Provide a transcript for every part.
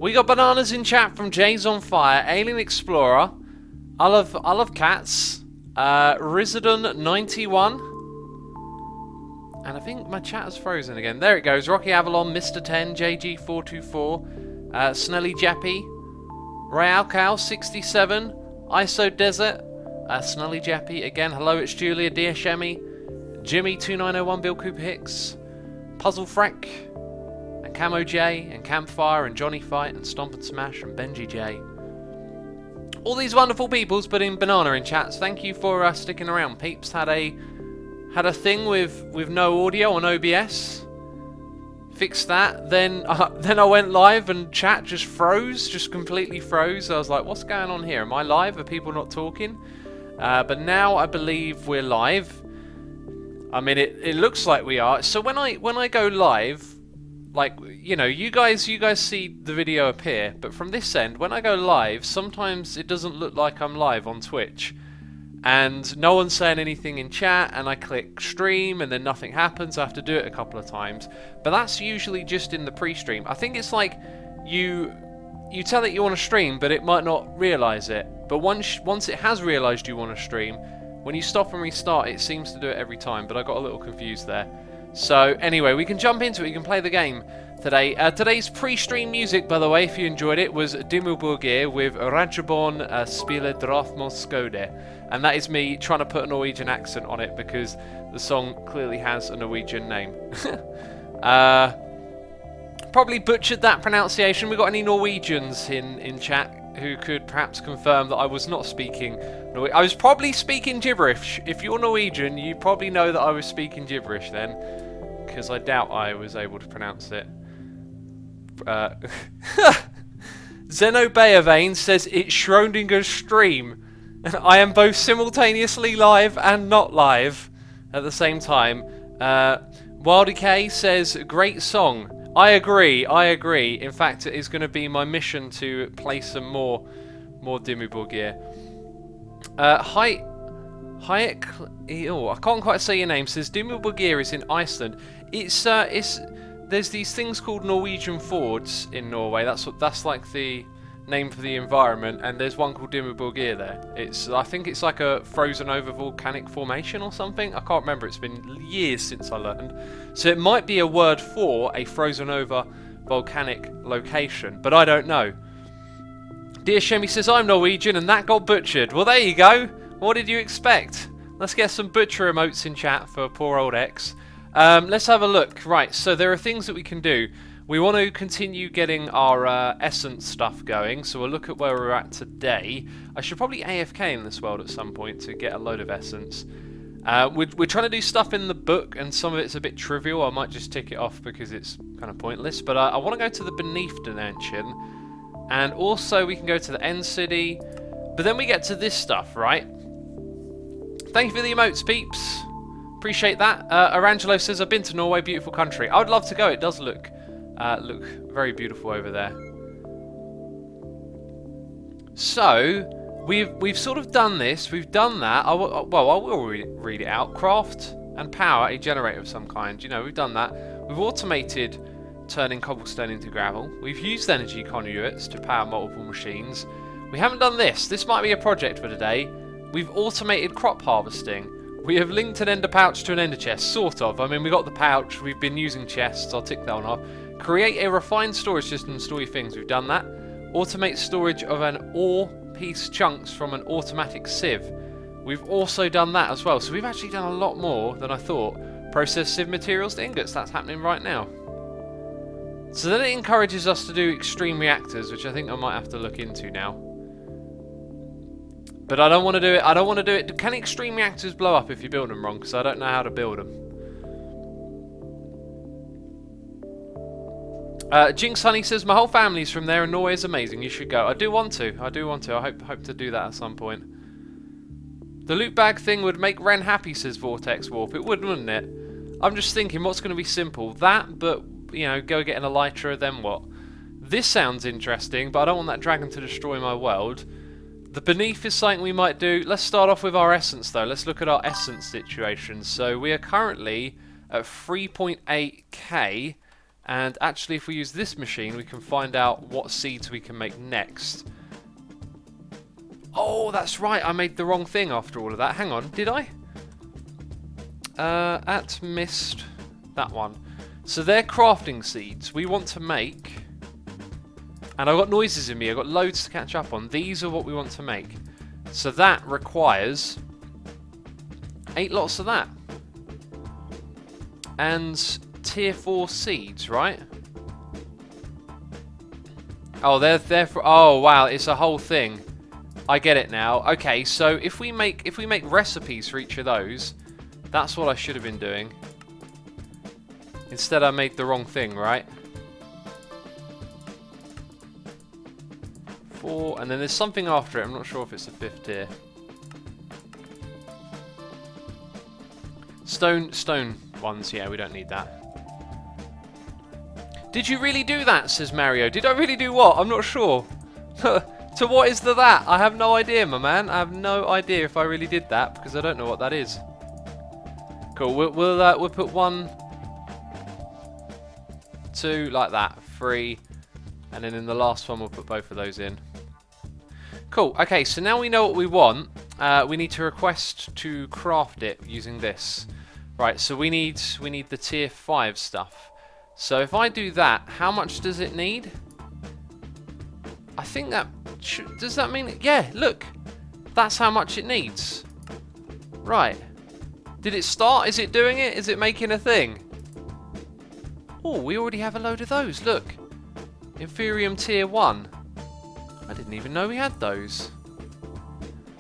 We got bananas in chat from Jay's on Fire, Alien Explorer, I love cats, Risidon91, and I think my chat is frozen again. There it goes. Rocky Avalon, Mr. 10, JG424, Snelly Jappy, Rayalcal 67, ISO Desert, Snelly Jappy again. Hello, it's Julia, Dear Shemmy, Jimmy 2901, Bill Cooper Hicks, Puzzle Frank, and Camo J, and Campfire, and Johnny Fight, and Stomp and Smash, and Benji J. All these wonderful peoples putting banana in chats. Thank you for sticking around. Peeps had a thing with no audio on OBS. Fixed that. Then I went live and chat just froze, just completely froze. I was like, what's going on here? Am I live? Are people not talking? But now I believe we're live. I mean, it looks like we are. So when I go live, like, you know, you guys see the video appear, but from this end, when I go live, sometimes it doesn't look like I'm live on Twitch. And no one's saying anything in chat, and I click stream, and then nothing happens. I have to do it a couple of times. But that's usually just in the pre-stream. I think it's like you tell it you want to stream, but it might not realise it. But once it has realised you want to stream, when you stop and restart, it seems to do it every time. But I got a little confused there. So anyway, we can jump into it. You can play the game today. Today's pre-stream music, by the way, if you enjoyed it, was Dimmu Borgir with Rajabon Spile Drathmos Skode. And that is me trying to put a Norwegian accent on it because the song clearly has a Norwegian name. Probably butchered that pronunciation. We got any Norwegians in chat who could perhaps confirm that I was not speaking Norwegian? I was probably speaking gibberish. If you're Norwegian, you probably know that I was speaking gibberish then, because I doubt I was able to pronounce it. Zeno Bayervane says it's Schrodinger's stream. I am both simultaneously live and not live at the same time. Wildy K says, great song. I agree. In fact, it is going to be my mission to play some more Dimmu Borgir. Hayek, I can't quite say your name, says Dimmu Borgir is in Iceland. There's these things called Norwegian Fords in Norway. That's like the name for the environment, and there's one called Dimmu Borgir there. I think it's like a frozen over volcanic formation or something. I can't remember. It's been years since I learned. So it might be a word for a frozen over volcanic location, but I don't know. Dear Shemi says I'm Norwegian, and that got butchered. Well, there you go. What did you expect? Let's get some butcher emotes in chat for poor old X. Let's have a look. Right, so there are things that we can do. We want to continue getting our essence stuff going, so we'll look at where we're at today. I should probably AFK in this world at some point to get a load of essence. We're trying to do stuff in the book, and some of it's a bit trivial. I might just tick it off because it's kind of pointless. But I want to go to the Beneath Dimension, and also we can go to the End City. But then we get to this stuff, right? Thank you for the emotes, peeps. Appreciate that. Arangelo says, I've been to Norway, beautiful country. I would love to go. It does look very beautiful over there. So we've sort of done this. We've done that. I will read it out. Craft and power a generator of some kind. You know, we've done that. We've automated turning cobblestone into gravel. We've used energy conduits to power multiple machines. We haven't done this. This might be a project for today. We've automated crop harvesting. We have linked an ender pouch to an ender chest, sort of. I mean, we got the pouch. We've been using chests. I'll tick that one off. Create a refined storage system and store your things. We've done that. Automate storage of an ore piece chunks from an automatic sieve. We've also done that as well. So we've actually done a lot more than I thought. Process sieve materials to ingots. That's happening right now. So then it encourages us to do extreme reactors, which I think I might have to look into now. But I don't want to do it. I don't want to do it. Can extreme reactors blow up if you build them wrong? Because I don't know how to build them. Jinx Honey says, my whole family's from there and Norway is amazing. You should go. I do want to. I hope to do that at some point. The loot bag thing would make Ren happy, says Vortex Warp. It would, wouldn't it? I'm just thinking, what's going to be simple? That, but, you know, go get an elytra, then what? This sounds interesting, but I don't want that dragon to destroy my world. The Beneath is something we might do. Let's start off with our essence, though. Let's look at our essence situation. So we are currently at 3.8k. And actually, if we use this machine, we can find out what seeds we can make next. Oh, that's right. I made the wrong thing after all of that. Hang on, did I? Missed that one. So they're crafting seeds. We want to make... And I've got noises in me. I've got loads to catch up on. These are what we want to make. So that requires 8 lots of that. And tier 4 seeds, right? Oh, they're for... Oh, wow. It's a whole thing. I get it now. Okay, so if we make recipes for each of those, that's what I should have been doing. Instead, I made the wrong thing, right? 4, and then there's something after it. I'm not sure if it's the 5th tier. Stone ones. Yeah, we don't need that. Did you really do that? Says Mario. Did I really do what? I'm not sure. So what is that? I have no idea, my man. I have no idea if I really did that because I don't know what that is. Cool. We'll put 1, 2 like that, 3, and then in the last one we'll put both of those in. Cool. Okay. So now we know what we want. We need to request to craft it using this. Right. So we need the tier 5 stuff. So if I do that, how much does it need? I think that... Does that mean... Yeah, look. That's how much it needs. Right. Did it start? Is it doing it? Is it making a thing? Oh, we already have a load of those. Look. Inferium tier 1. I didn't even know we had those.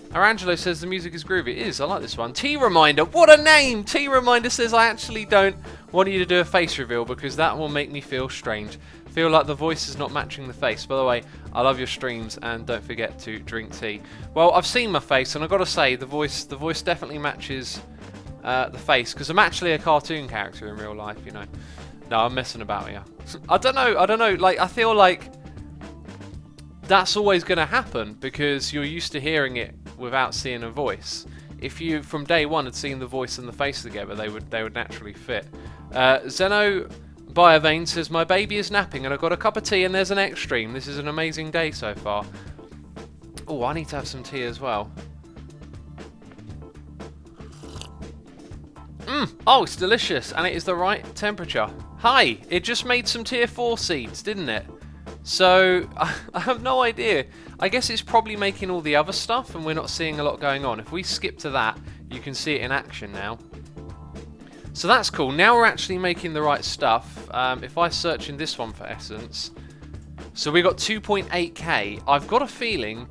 Arangelo says the music is groovy. It is. I like this one. T-Reminder. What a name! T-Reminder says I actually don't want you to do a face reveal because that will make me feel strange. Feel like the voice is not matching the face. By the way, I love your streams and don't forget to drink tea. Well, I've seen my face and I've got to say the voice definitely matches the face because I'm actually a cartoon character in real life, you know. No, I'm messing about here. I don't know. Like, I feel like that's always going to happen because you're used to hearing it without seeing a voice. If you from day one had seen the voice and the face together, they would naturally fit. Zeno Biovane says my baby is napping and I've got a cup of tea and there's an X stream. This is an amazing day so far. Oh, I need to have some tea as well. Oh, it's delicious and it is the right temperature. Hi, it just made some tier 4 seeds, didn't it? So, I have no idea. I guess it's probably making all the other stuff and we're not seeing a lot going on. If we skip to that, you can see it in action now. So that's cool. Now we're actually making the right stuff. If I search in this one for essence. So we got 2.8k. I've got a feeling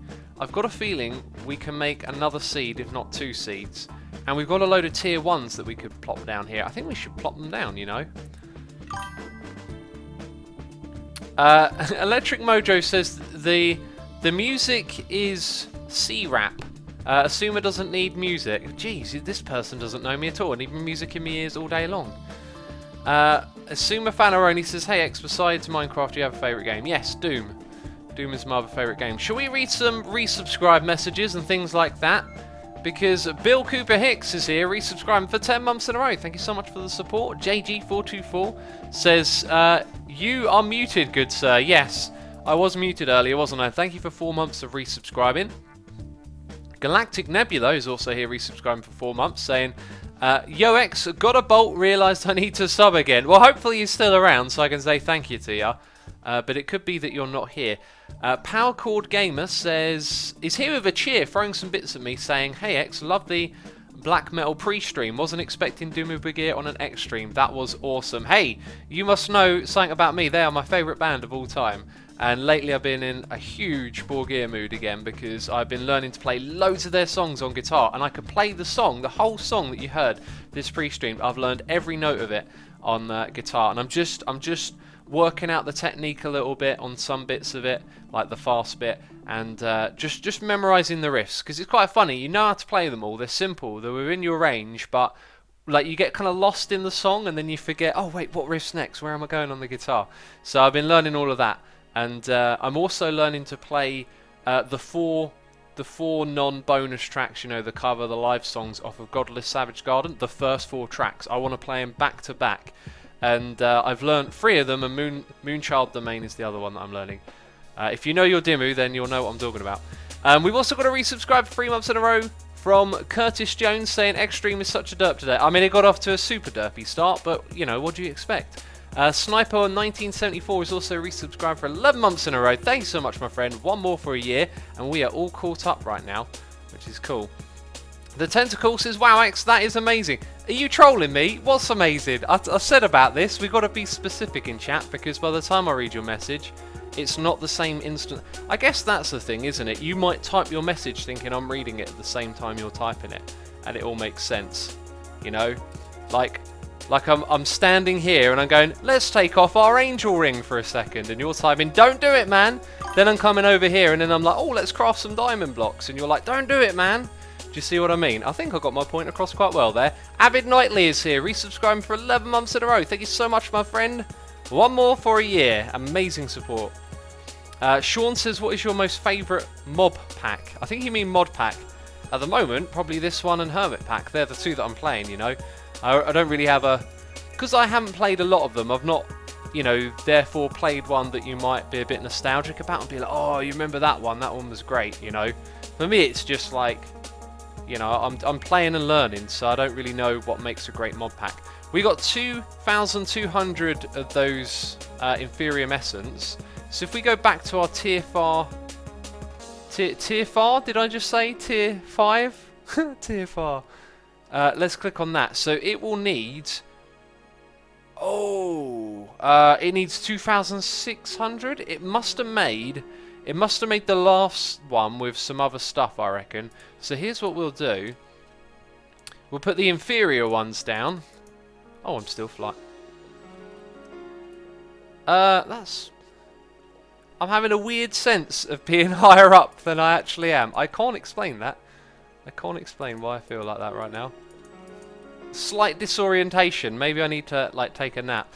we can make another seed, if not 2 seeds. And we've got a load of tier 1s that we could plop down here. I think we should plop them down, you know. Electric Mojo says the music is C-rap. Asuma doesn't need music. Jeez, this person doesn't know me at all. I need music in my ears all day long. Asuma Fanaroni says, hey X, besides Minecraft, do you have a favourite game? Yes, Doom. Doom is my other favourite game. Shall we read some resubscribe messages and things like that? Because Bill Cooper Hicks is here, resubscribing for 10 months in a row. Thank you so much for the support. JG424 says, you are muted, good sir. Yes, I was muted earlier, wasn't I? Thank you for 4 months of resubscribing. Galactic Nebula is also here resubscribing for 4 months, saying, Yo X, got a bolt, realised I need to sub again. Well, hopefully he's still around so I can say thank you to you. But it could be that you're not here. Power Cord Gamer says, is here with a cheer, throwing some bits at me, saying, hey X, love the black metal pre-stream. Wasn't expecting Doom of Brigade on an X stream. That was awesome. Hey, you must know something about me. They are my favourite band of all time. And lately I've been in a huge Borgia mood again because I've been learning to play loads of their songs on guitar. And I could play the song, the whole song that you heard this pre-stream. I've learned every note of it on guitar. And I'm just working out the technique a little bit on some bits of it, like the fast bit, and just memorising the riffs, because it's quite funny. You know how to play them all, they're simple, they're within your range, but like you get kind of lost in the song and then you forget, oh wait, what riff's next, where am I going on the guitar? So I've been learning all of that, and I'm also learning to play the four non-bonus tracks, you know, the cover, the live songs off of Godless Savage Garden, the first 4 tracks. I want to play them back to back. and I've learned 3 of them, and Moonchild Domain is the other one that I'm learning. If you know your Dimmu, then you'll know what I'm talking about. We've also got a resubscribe for 3 months in a row from Curtis Jones saying Extreme is such a derp today. I mean, it got off to a super derpy start, but, you know, what do you expect? Sniper 1974 is also resubscribed for 11 months in a row. Thanks so much, my friend. 1 more for a year, and we are all caught up right now, which is cool. The Tentacle says, wow, X, that is amazing. Are you trolling me? What's amazing? I said about this, we've got to be specific in chat, because by the time I read your message, it's not the same instant. I guess that's the thing, isn't it? You might type your message thinking I'm reading it at the same time you're typing it, and it all makes sense, you know? Like I'm standing here and I'm going, let's take off our angel ring for a second, and you're typing, don't do it, man. Then I'm coming over here and then I'm like, oh, let's craft some diamond blocks, and you're like, don't do it, man. Do you see what I mean? I think I got my point across quite well there. Avid Knightley is here, resubscribing for 11 months in a row. Thank you so much, my friend. 1 more for a year. Amazing support. Sean says, what is your most favourite mob pack? I think you mean Modpack. At the moment, probably this one and Hermit Pack. They're the 2 that I'm playing, you know. I don't really have a... Because I haven't played a lot of them, I've not, you know, therefore played one that you might be a bit nostalgic about and be like, oh, you remember that one? That one was great, you know. For me, it's just like, you know, I'm playing and learning, so I don't really know what makes a great mod pack. We got 2,200 of those Inferium Essence. So if we go back to our tier 5, did I just say tier 5? Tier 5. Let's click on that. So it will need, it needs 2,600. It must have made the last one with some other stuff, I reckon. So here's what we'll do. We'll put the inferior ones down. Oh, I'm still flying. I'm having a weird sense of being higher up than I actually am. I can't explain that. I can't explain why I feel like that right now. Slight disorientation. Maybe I need to, like, take a nap.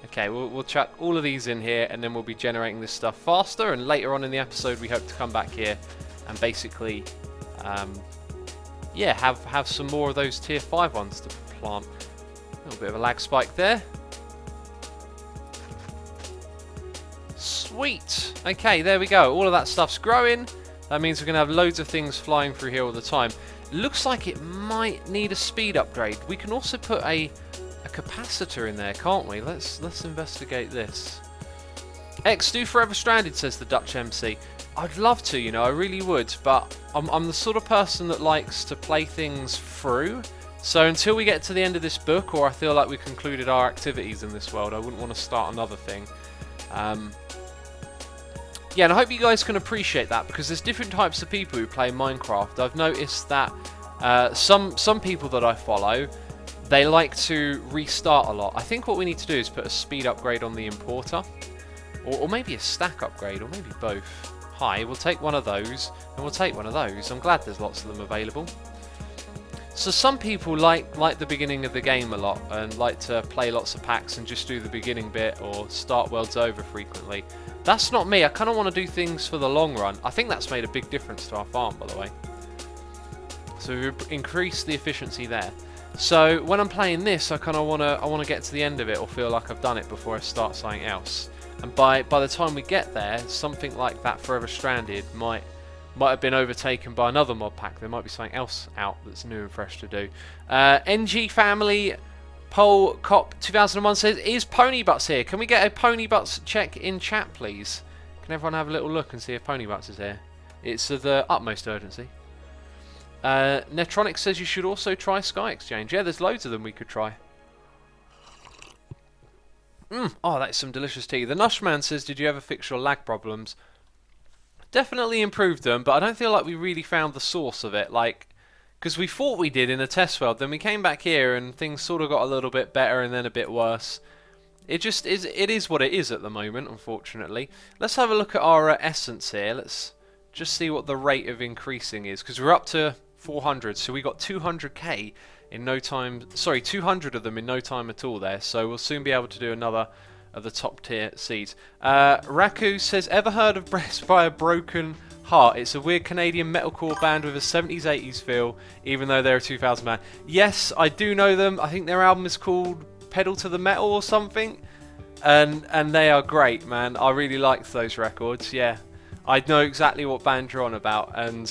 Okay, we'll chuck all of these in here, and then we'll be generating this stuff faster, and later on in the episode we hope to come back here and basically, yeah, have some more of those tier 5 ones to plant. A little bit of a lag spike there. Sweet! Okay, there we go. All of that stuff's growing. That means we're going to have loads of things flying through here all the time. Looks like it might need a speed upgrade. We can also put a capacitor in there, can't we? Let's investigate this. X, do Forever Stranded, says the Dutch MC. I'd love to, you know, I really would, but I'm the sort of person that likes to play things through. So until we get to the end of this book, or I feel like we've concluded our activities in this world, I wouldn't want to start another thing. Yeah, and I hope you guys can appreciate that, because there's different types of people who play Minecraft. I've noticed that some people that I follow, they like to restart a lot. I think what we need to do is put a speed upgrade on the importer, or maybe a stack upgrade, or maybe both. Hi, we'll take one of those, and we'll take one of those. I'm glad there's lots of them available. So some people like the beginning of the game a lot, and like to play lots of packs and just do the beginning bit, or start worlds over frequently. That's not me. I kind of want to do things for the long run. I think that's made a big difference to our farm, by the way. So we've increased the efficiency there. So when I'm playing this, I kind of want to get to the end of it, or feel like I've done it before I start something else. And by the time we get there, something like that Forever Stranded might have been overtaken by another mod pack. There might be something else out that's new and fresh to do. NG Family Pole Cop 2001 says, is Pony Butts here? Can we get a Pony Butts check in chat, please? Can everyone have a little look and see if Pony Butts is here? It's of the utmost urgency. Netronic says you should also try Sky Exchange. Yeah, there's loads of them we could try. Oh, that is some delicious tea. The Nushman says, did you ever fix your lag problems? Definitely improved them, but I don't feel like we really found the source of it. Like, because we thought we did in a test world, then we came back here and things sort of got a little bit better and then a bit worse. It just is. It is what it is at the moment, unfortunately. Let's have a look at our essence here. Let's just see what the rate of increasing is, because we're up to 400, so we got 200k in no time. Sorry, 200 of them in no time at all there. So we'll soon be able to do another of the top tier seeds. Raku says, ever heard of Breast by a Broken Heart? It's a weird Canadian metalcore band with a 70s 80s feel, even though they're a 2000 band. Yes, I do know them. I think their album is called pedal to the metal or something, and they are great, man. I really liked those records. Yeah, I know exactly what band you're on about, and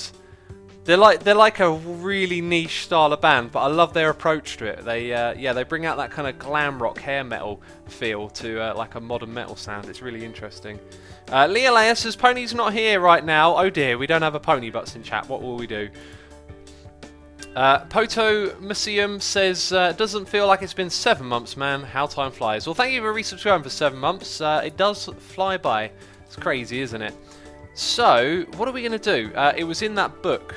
they're like a really niche style of band, but I love their approach to it. They bring out that kind of glam rock hair metal feel to like a modern metal sound. It's really interesting. Leolea says Pony's not here right now. Oh dear, we don't have a Pony Butts in chat. What will we do? Poto Museum says doesn't feel like it's been 7 months, man. How time flies. Well, thank you for resubscribing for 7 months. It does fly by. It's crazy, isn't it? So, what are we going to do? It was in that book.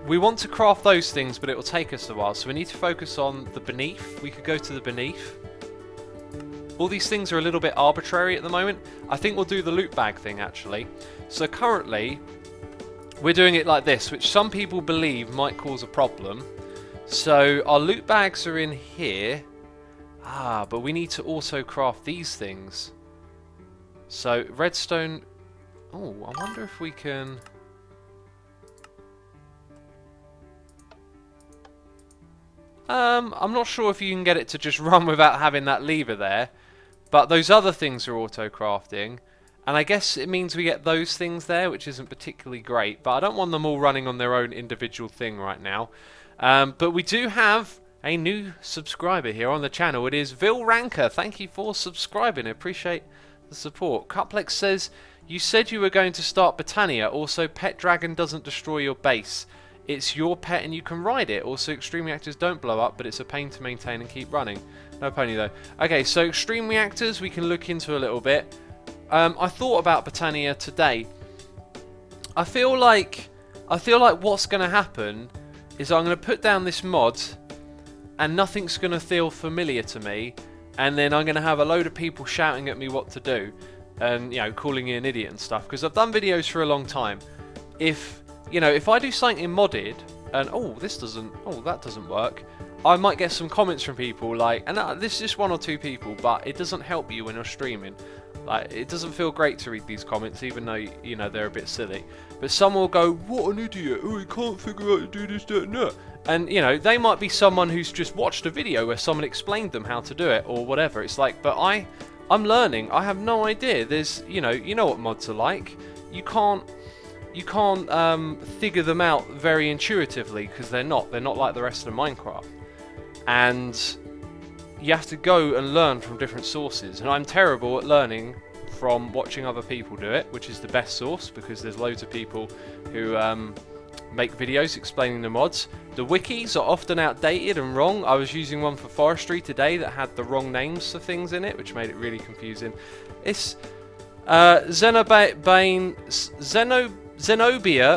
We want to craft those things, but it will take us a while. So we need to focus on the beneath. We could go to the beneath. All these things are a little bit arbitrary at the moment. I think we'll do the loot bag thing, actually. So currently, we're doing it like this, which some people believe might cause a problem. So our loot bags are in here. But we need to also craft these things. So redstone... Oh, I wonder if we can... I'm not sure if you can get it to just run without having that lever there. But those other things are auto-crafting. And I guess it means we get those things there, which isn't particularly great. But I don't want them all running on their own individual thing right now. But we do have a new subscriber here on the channel. It is Vil Ranker. Thank you for subscribing. I appreciate the support. Cuplex says, you said you were going to start Botania. Also, Pet Dragon doesn't destroy your base. It's your pet and you can ride it. Also, extreme reactors don't blow up, but it's a pain to maintain and keep running. No pony though. Okay, so extreme reactors we can look into a little bit. I thought about Botania today. I feel like what's going to happen is I'm going to put down this mod and nothing's going to feel familiar to me, and then I'm going to have a load of people shouting at me what to do and, you know, calling me an idiot and stuff, because I've done videos for a long time. If I do something modded and that doesn't work, I might get some comments from people like, and this is just 1 or 2 people, but it doesn't help you when you're streaming. Like, it doesn't feel great to read these comments, even though, you know, they're a bit silly. But some will go, what an idiot, oh, he can't figure out how to do this, that, and that. And, you know, they might be someone who's just watched a video where someone explained them how to do it, or whatever. It's like, but I'm learning, I have no idea. There's, you know what mods are like. You can't figure them out very intuitively, because they're not like the rest of Minecraft. And you have to go and learn from different sources, and I'm terrible at learning from watching other people do it, which is the best source, because there's loads of people who make videos explaining the mods. The wikis are often outdated and wrong. I was using one for forestry today that had the wrong names for things in it, which made it really confusing. It's Zenobia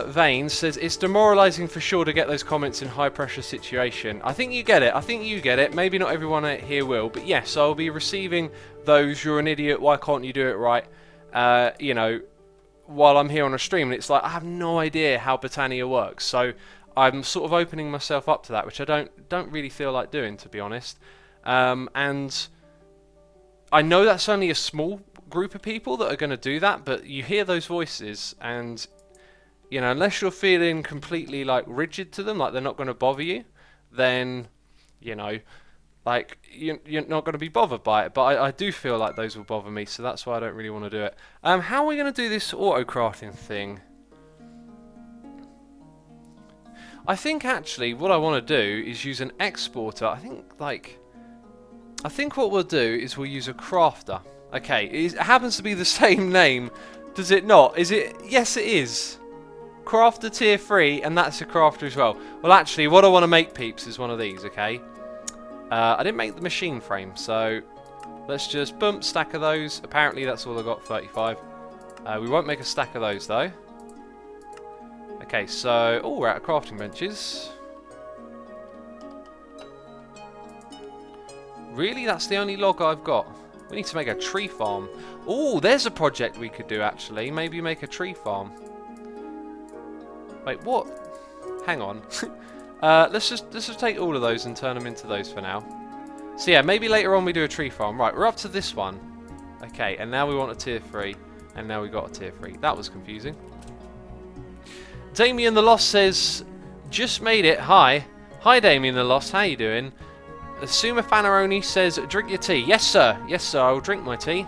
Vane says, it's demoralising for sure to get those comments in high pressure situation. I think you get it. I think you get it. Maybe not everyone here will, but yes, I'll be receiving those, you're an idiot, why can't you do it right, you know, while I'm here on a stream. And it's like, I have no idea how Botania works, so I'm sort of opening myself up to that, which I don't really feel like doing, to be honest. And I know that's only a small group of people that are going to do that, but you hear those voices, and you know, unless you're feeling completely like rigid to them, like they're not going to bother you, then, you know, like you're not going to be bothered by it. But I do feel like those will bother me, so that's why I don't really want to do it. How are we going to do this auto crafting thing? I think actually what I want to do is use an exporter. I think what we'll do is we'll use a crafter. Okay, it happens to be the same name, does it not? Is it? Yes, it is. Crafter tier 3, and that's a crafter as well. Well, actually, what I want to make, peeps, is one of these, okay? I didn't make the machine frame, so let's just bump stack of those. Apparently, that's all I got, 35. We won't make a stack of those, though. Okay, so... oh, we're out of crafting benches. Really? That's the only log I've got? We need to make a tree farm. Oh, there's a project we could do, actually. Maybe make a tree farm. Wait, what? Hang on. Let's just take all of those and turn them into those for now. So yeah, maybe later on we do a tree farm. Right, we're up to this one. Okay, and now we want a tier 3. And now we got a tier 3. That was confusing. Damien the Lost says, just made it. Hi. Hi, Damien the Lost. How you doing? Suma Fanaroni says, drink your tea. Yes, sir. Yes, sir. I will drink my tea.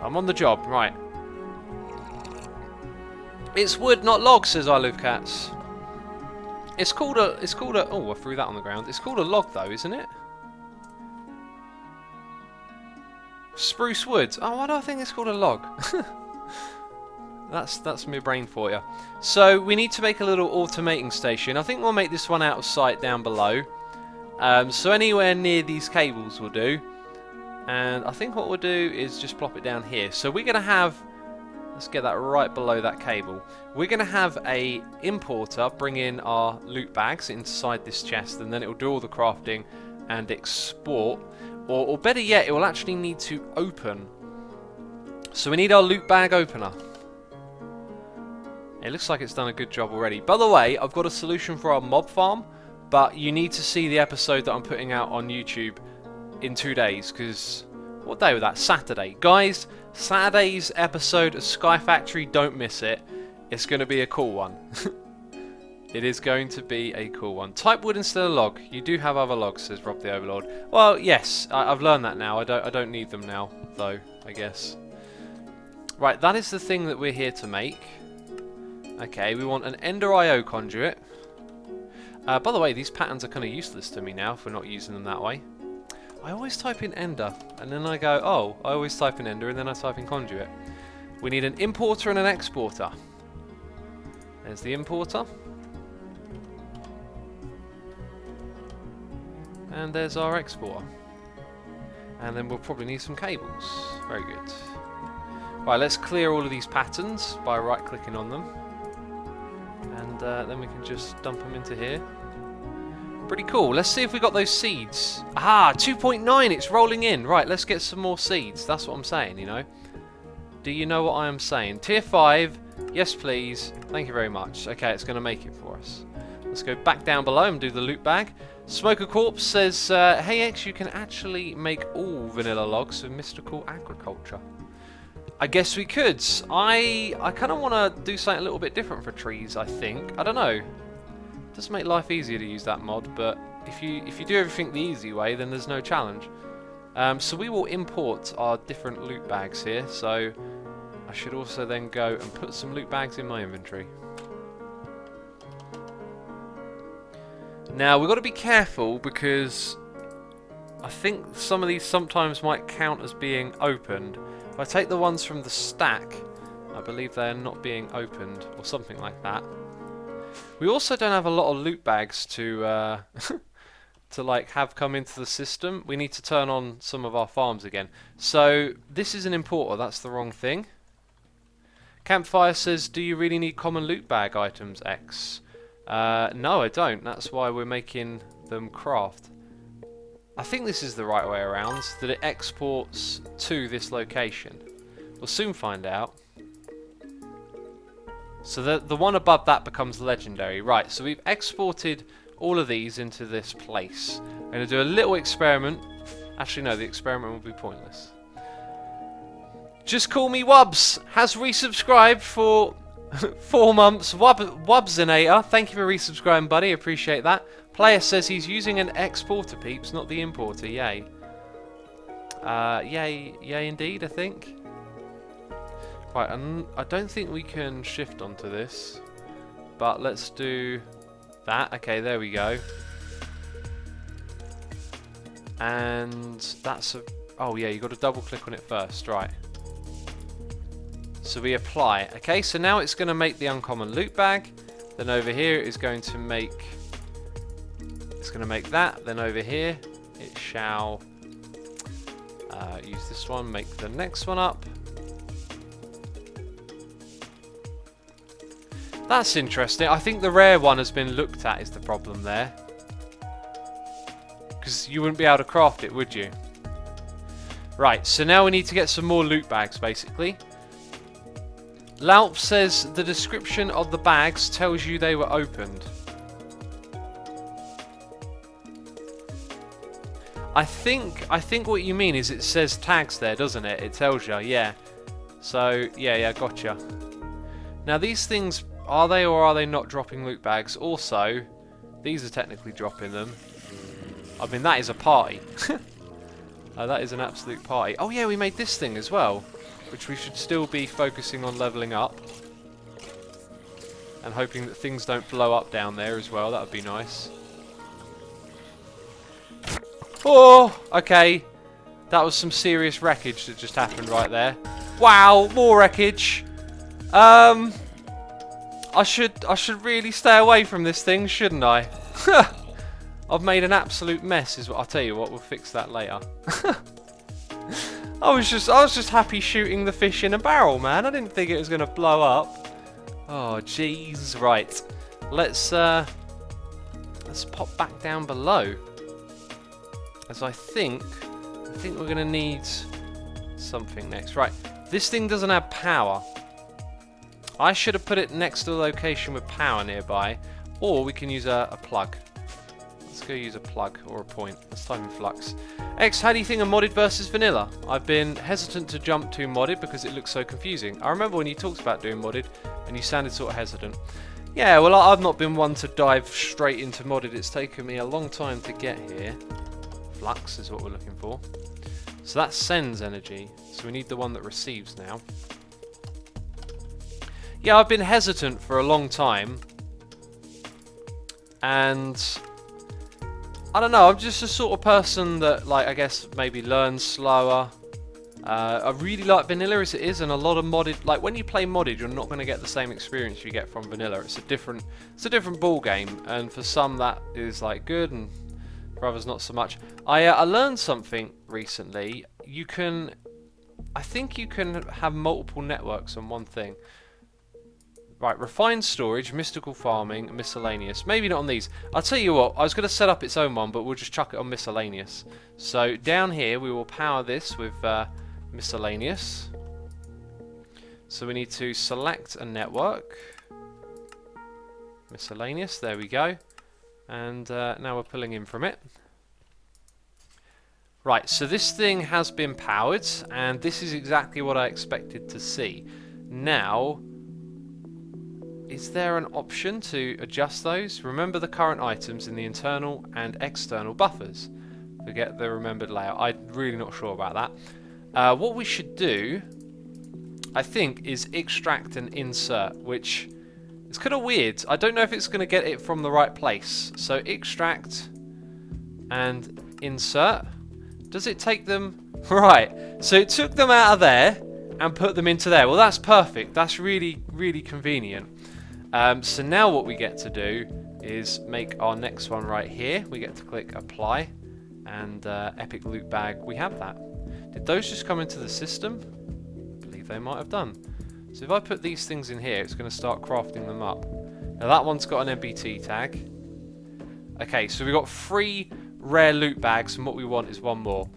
I'm on the job. Right. It's wood, not log, says I Love Cats. It's called a... Oh, I threw that on the ground. It's called a log, though, isn't it? Spruce wood. Oh, why do I think it's called a log? That's my brain for you. So, we need to make a little automating station. I think we'll make this one out of sight down below. So anywhere near these cables will do. And I think what we'll do is just plop it down here. So we're going to have... Let's get that right below that cable. We're going to have a importer bring in our loot bags inside this chest, and then it will do all the crafting and export. Or better yet, it will actually need to open. So we need our loot bag opener. It looks like it's done a good job already. By the way, I've got a solution for our mob farm, but you need to see the episode that I'm putting out on YouTube in 2 days, because... What day was that? Saturday. Guys, Saturday's episode of Sky Factory, don't miss it. It's going to be a cool one. It is going to be a cool one. Type wood instead of log. You do have other logs, says Rob the Overlord. Well, yes, I've learned that now. I don't need them now, though, I guess. Right, that is the thing that we're here to make. Okay, we want an Ender IO conduit. By the way, these patterns are kind of useless to me now if we're not using them that way. I always type in Ender, and then I go, oh, I always type in Ender, and then I type in conduit. We need an importer and an exporter. There's the importer. And there's our exporter. And then we'll probably need some cables. Very good. Right, let's clear all of these patterns by right-clicking on them. And then we can just dump them into here. Pretty cool. Let's see if we got those seeds. Ah, 2.9, it's rolling in. Right, let's get some more seeds. That's what I'm saying, you know. Do you know what I am saying? Tier 5, yes please. Thank you very much. Okay, it's going to make it for us. Let's go back down below and do the loot bag. Smoker Corpse says, hey X, you can actually make all vanilla logs of mystical agriculture. I guess we could. I kind of want to do something a little bit different for trees, I think. I don't know. It does make life easier to use that mod, but if you do everything the easy way, then there's no challenge. So we will import our different loot bags here. So I should also then go and put some loot bags in my inventory. Now we've got to be careful because I think some of these sometimes might count as being opened. If I take the ones from the stack, I believe they're not being opened or something like that. We also don't have a lot of loot bags to to like have come into the system. We need to turn on some of our farms again. So this is an importer, that's the wrong thing. Campfire says, do you really need common loot bag items, X? No, I don't. That's why we're making them craft. I think this is the right way around, that it exports to this location. We'll soon find out. So the one above that becomes legendary. Right, so we've exported all of these into this place. I'm going to do a little experiment. Actually, no, the experiment will be pointless. Just call me Wubs. Has resubscribed for 4 months. Wubsinator, thank you for resubscribing, buddy. Appreciate that. Player says he's using an exporter, peeps, not the importer. Yay. Yay indeed, I think. Right, I don't think we can shift onto this, but let's do that. Okay, there we go. And that's a... Oh yeah, you've got to double click on it first, right. So we apply. Okay, so now it's going to make the uncommon loot bag. Then over here it's going to make... It's going to make that. Then over here it shall use this one, make the next one up. That's interesting. I think the rare one has been looked at is the problem there. Because you wouldn't be able to craft it, would you? Right, so now we need to get some more loot bags, basically. Lalp says the description of the bags tells you they were opened. I think what you mean is it says tags there, doesn't it? It tells you, yeah. So, yeah, gotcha. Now these things... Are they or are they not dropping loot bags? Also, these are technically dropping them. I mean, that is a party. That is an absolute party. Oh yeah, we made this thing as well, which we should still be focusing on leveling up. And hoping that things don't blow up down there as well. That would be nice. Oh, okay. That was some serious wreckage that just happened right there. Wow, more wreckage. I should really stay away from this thing, shouldn't I? I've made an absolute mess. I'll tell you what, we'll fix that later. I was just happy shooting the fish in a barrel, man. I didn't think it was gonna blow up. Oh jeez, right. Let's pop back down below. As I think we're gonna need something next. Right, this thing doesn't have power. I should have put it next to a location with power nearby, or we can use a plug. Let's go use a plug or a point. Let's type in flux. X, how do you think of modded versus vanilla? I've been hesitant to jump to modded because it looks so confusing. I remember when you talked about doing modded and you sounded sort of hesitant. Yeah, well, I've not been one to dive straight into modded. It's taken me a long time to get here. Flux is what we're looking for. So that sends energy. So we need the one that receives now. Yeah, I've been hesitant for a long time. And I don't know, I'm just a sort of person that, like, I guess maybe learns slower. I really like vanilla as it is, and a lot of modded, like when you play modded, you're not going to get the same experience you get from vanilla. It's a different ball game, and for some that is like good, and for others not so much. I learned something recently. I think you can have multiple networks on one thing. Right, refined storage, mystical farming, miscellaneous. Maybe not on these. I'll tell you what, I was going to set up its own one, but we'll just chuck it on miscellaneous. So down here we will power this with miscellaneous. So we need to select a network. Miscellaneous, there we go. And now we're pulling in from it. Right, so this thing has been powered, and this is exactly what I expected to see. Now, is there an option to adjust those? Remember the current items in the internal and external buffers. Forget the remembered layout. I'm really not sure about that. What we should do, I think, is extract and insert, which is kind of weird. I don't know if it's going to get it from the right place. So extract and insert. Does it take them? Right. So it took them out of there and put them into there. Well, that's perfect. That's really, really convenient. So now what we get to do is make our next one right here. We get to click apply, and epic loot bag, we have that. Did those just come into the system? I believe they might have done. So if I put these things in here, it's going to start crafting them up. Now that one's got an MBT tag. Okay, so we've got 3 rare loot bags, and what we want is 1 more.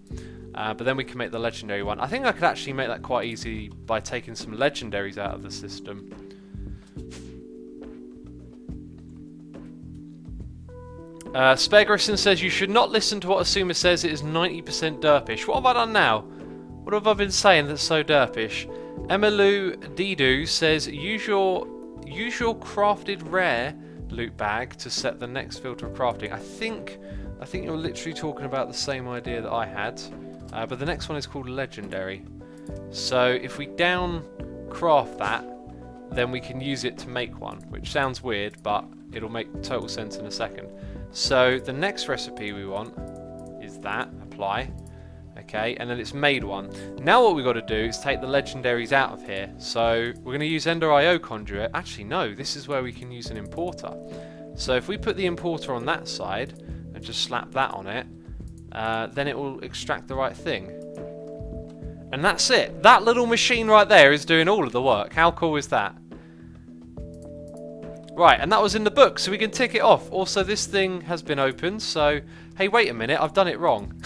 But then we can make the legendary one. I think I could actually make that quite easy by taking some legendaries out of the system. Spegarison says you should not listen to what Asuma says. It is 90% derpish. What have I done now? What have I been saying that's so derpish? Emilu Didu says use your crafted rare loot bag to set the next filter of crafting. I think you're literally talking about the same idea that I had, but the next one is called legendary. So if we down craft that, then we can use it to make one, which sounds weird, but it'll make total sense in a second. So the next recipe we want is that, apply, okay, and then it's made one. Now what we've got to do is take the legendaries out of here. So we're going to use Ender IO Conduit. Actually no, this is where we can use an importer. So if we put the importer on that side and just slap that on it, then it will extract the right thing. And that's it. That little machine right there is doing all of the work. How cool is that? Right, and that was in the book, so we can tick it off. Also, this thing has been opened, so... Hey, wait a minute, I've done it wrong.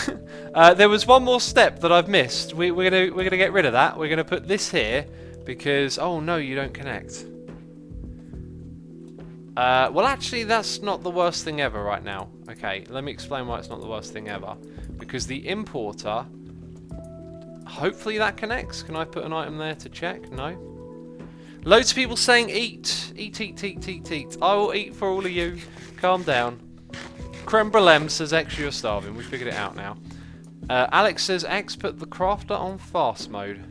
There was one more step that I've missed. We're gonna get rid of that. We're gonna put this here, because... Oh, no, you don't connect. Well, actually, that's not the worst thing ever right now. Okay, let me explain why it's not the worst thing ever. Because the importer... Hopefully that connects. Can I put an item there to check? No? Loads of people saying eat. Eat, eat, eat, eat, eat. I will eat for all of you. Calm down. Creme brulee says X, you're starving. We figured it out now. Alex says X, put the crafter on fast mode.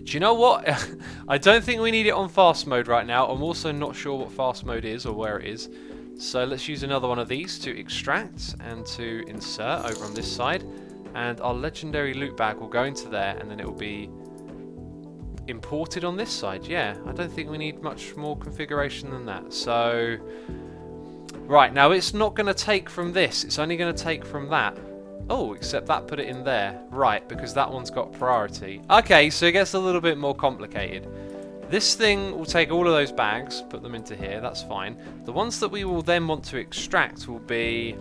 Do you know what? I don't think we need it on fast mode right now. I'm also not sure what fast mode is or where it is. So let's use another one of these to extract and to insert over on this side. And our legendary loot bag will go into there, and then it will be imported on this side. Yeah, I don't think we need much more configuration than that. So, right, now it's not going to take from this. It's only going to take from that. Oh, except that put it in there. Right, because that one's got priority. Okay, so it gets a little bit more complicated. This thing will take all of those bags, put them into here, that's fine. The ones that we will then want to extract will be...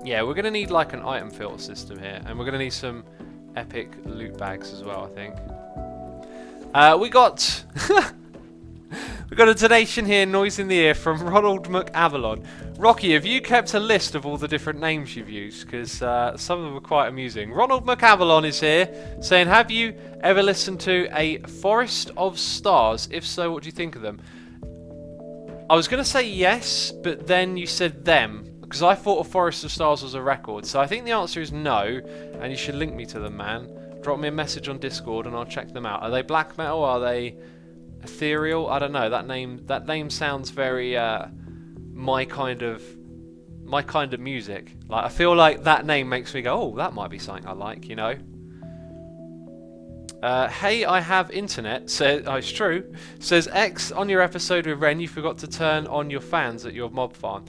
Yeah, we're going to need like an item filter system here, and we're going to need some epic loot bags as well, I think. We got... we got a donation here, noise in the ear, from Ronald McAvalon. Rocky, have you kept a list of all the different names you've used? Because some of them are quite amusing. Ronald McAvalon is here, saying, have you ever listened to a Forest of Stars? If so, what do you think of them? I was going to say yes, but then you said them, because I thought a Forest of Stars was a record. So I think the answer is no, and you should link me to them, man. Drop me a message on Discord and I'll check them out. Are they black metal? Are they ethereal? I don't know. That name sounds very my kind of music. Like, I feel like that name makes me go, oh, that might be something I like, you know. Hey, I have internet. Says, oh, it's true. Says X, on your episode with Ren, you forgot to turn on your fans at your mob farm.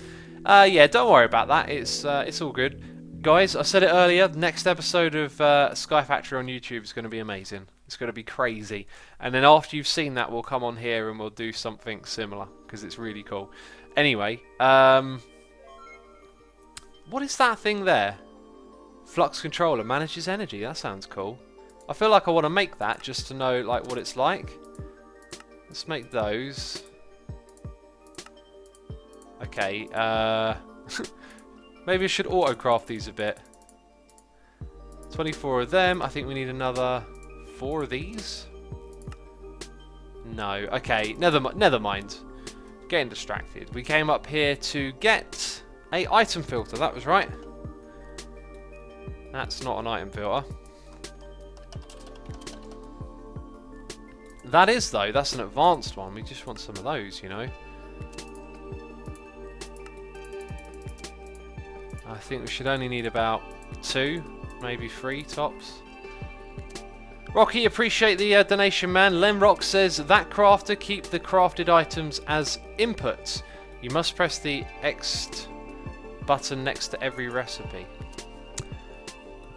Yeah, don't worry about that. It's all good. Guys, I said it earlier, the next episode of Sky Factory on YouTube is going to be amazing. It's going to be crazy. And then after you've seen that, we'll come on here and we'll do something similar, because it's really cool. Anyway, what is that thing there? Flux controller, manages energy. That sounds cool. I feel like I want to make that just to know like what it's like. Let's make those. Okay, maybe I should auto-craft these a bit. 24 of them. I think we need another 4 of these. No. Okay, never mind. Getting distracted. We came up here to get a item filter. That was right. That's not an item filter. That is, though. That's an advanced one. We just want some of those, you know. I think we should only need about 2, maybe 3 tops. Rocky, appreciate the donation, man. Lemrock says, that crafter, keep the crafted items as inputs. You must press the X button next to every recipe.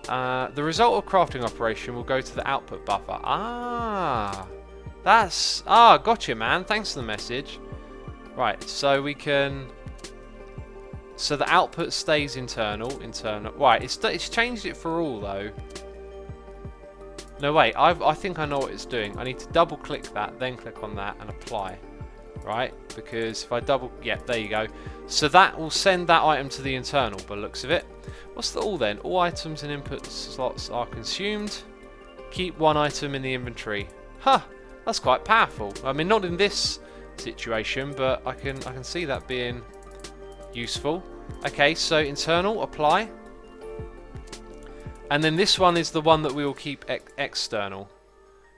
The result of crafting operation will go to the output buffer. Gotcha, man. Thanks for the message. Right, so we can... So the output stays internal. Right, it's changed it for all, though. No, wait, I think I know what it's doing. I need to double click that, then click on that and apply. Right, because if I yeah, there you go. So that will send that item to the internal by the looks of it. What's the all then? All items and input slots are consumed. Keep 1 item in the inventory. Huh, that's quite powerful. I mean, not in this situation, but I can see that being useful. Okay, so internal, apply. And then this one is the one that we will keep external.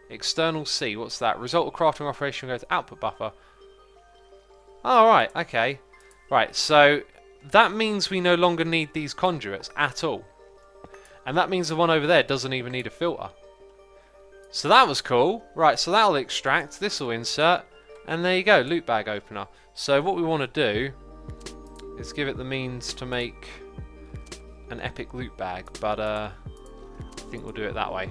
External C, what's that? Result of crafting operation goes to output buffer. Oh, right, okay. Right, so that means we no longer need these conduits at all. And that means the one over there doesn't even need a filter. So that was cool. Right, so that'll extract, this will insert, and there you go, loot bag opener. So what we want to do is give it the means to make an epic loot bag, but I think we'll do it that way.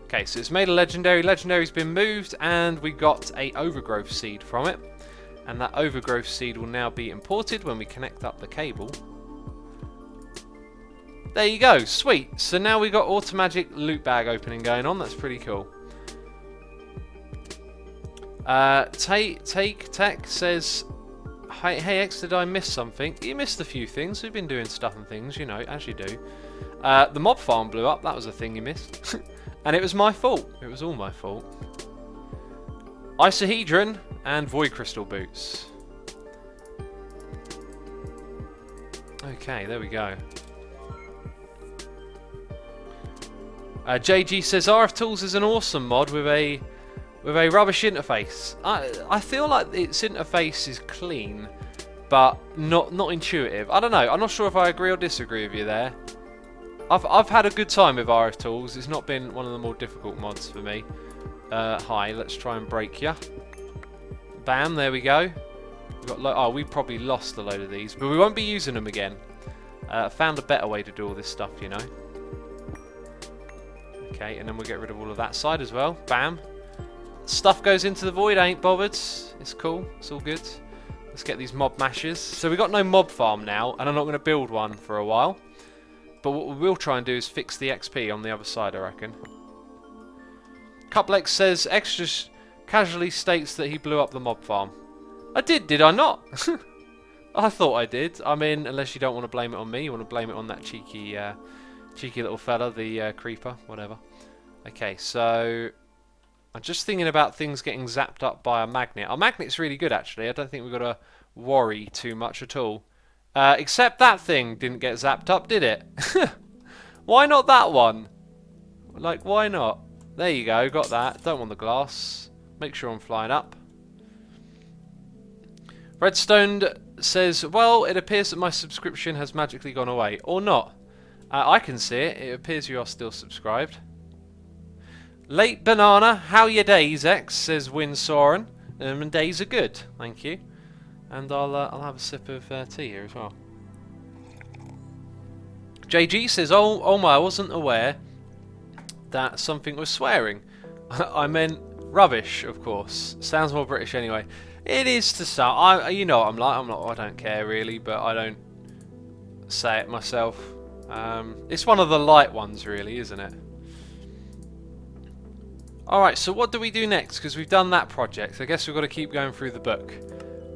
Okay, so it's made a legendary. Legendary's been moved, and we got a overgrowth seed from it. And that overgrowth seed will now be imported when we connect up the cable. There you go, sweet. So now we got automatic loot bag opening going on. That's pretty cool. Take Tech says, Hey X, did I miss something? You missed a few things. We've been doing stuff and things, you know, as you do. The mob farm blew up. That was a thing you missed. And it was my fault. It was all my fault. Isohedron and Void Crystal boots. Okay, there we go. JG says RF Tools is an awesome mod with a rubbish interface. I feel like its interface is clean, but not intuitive. I don't know. I'm not sure if I agree or disagree with you there. I've had a good time with RF Tools. It's not been one of the more difficult mods for me. Hi, let's try and break ya. Bam, there we go. We've got we probably lost a load of these, but we won't be using them again. Found a better way to do all this stuff, you know. Okay, and then we'll get rid of all of that side as well. Bam. Stuff goes into the void, I ain't bothered. It's cool, it's all good. Let's get these mob mashes. So we've got no mob farm now, and I'm not going to build one for a while. But what we will try and do is fix the XP on the other side, I reckon. Couplex says, Extras casually states that he blew up the mob farm. I did I not? I thought I did. I mean, unless you don't want to blame it on me, you want to blame it on that cheeky little fella, the creeper, whatever. Okay, so I'm just thinking about things getting zapped up by a magnet. Our magnet's really good, actually. I don't think we've got to worry too much at all. Except that thing didn't get zapped up, did it? Why not that one? Like, why not? There you go, got that. Don't want the glass. Make sure I'm flying up. Redstone says, well, it appears that my subscription has magically gone away. Or not. I can see it. It appears you are still subscribed. Late Banana, how your days, X, says Win Soren. And days are good, thank you. And I'll have a sip of tea here as well. JG says, oh my, I wasn't aware that something was swearing. I meant rubbish, of course. Sounds more British anyway. It is to some. You know what I'm like. I don't care really, but I don't say it myself. It's one of the light ones, really, isn't it? Alright, so what do we do next? Because we've done that project. I guess we've got to keep going through the book.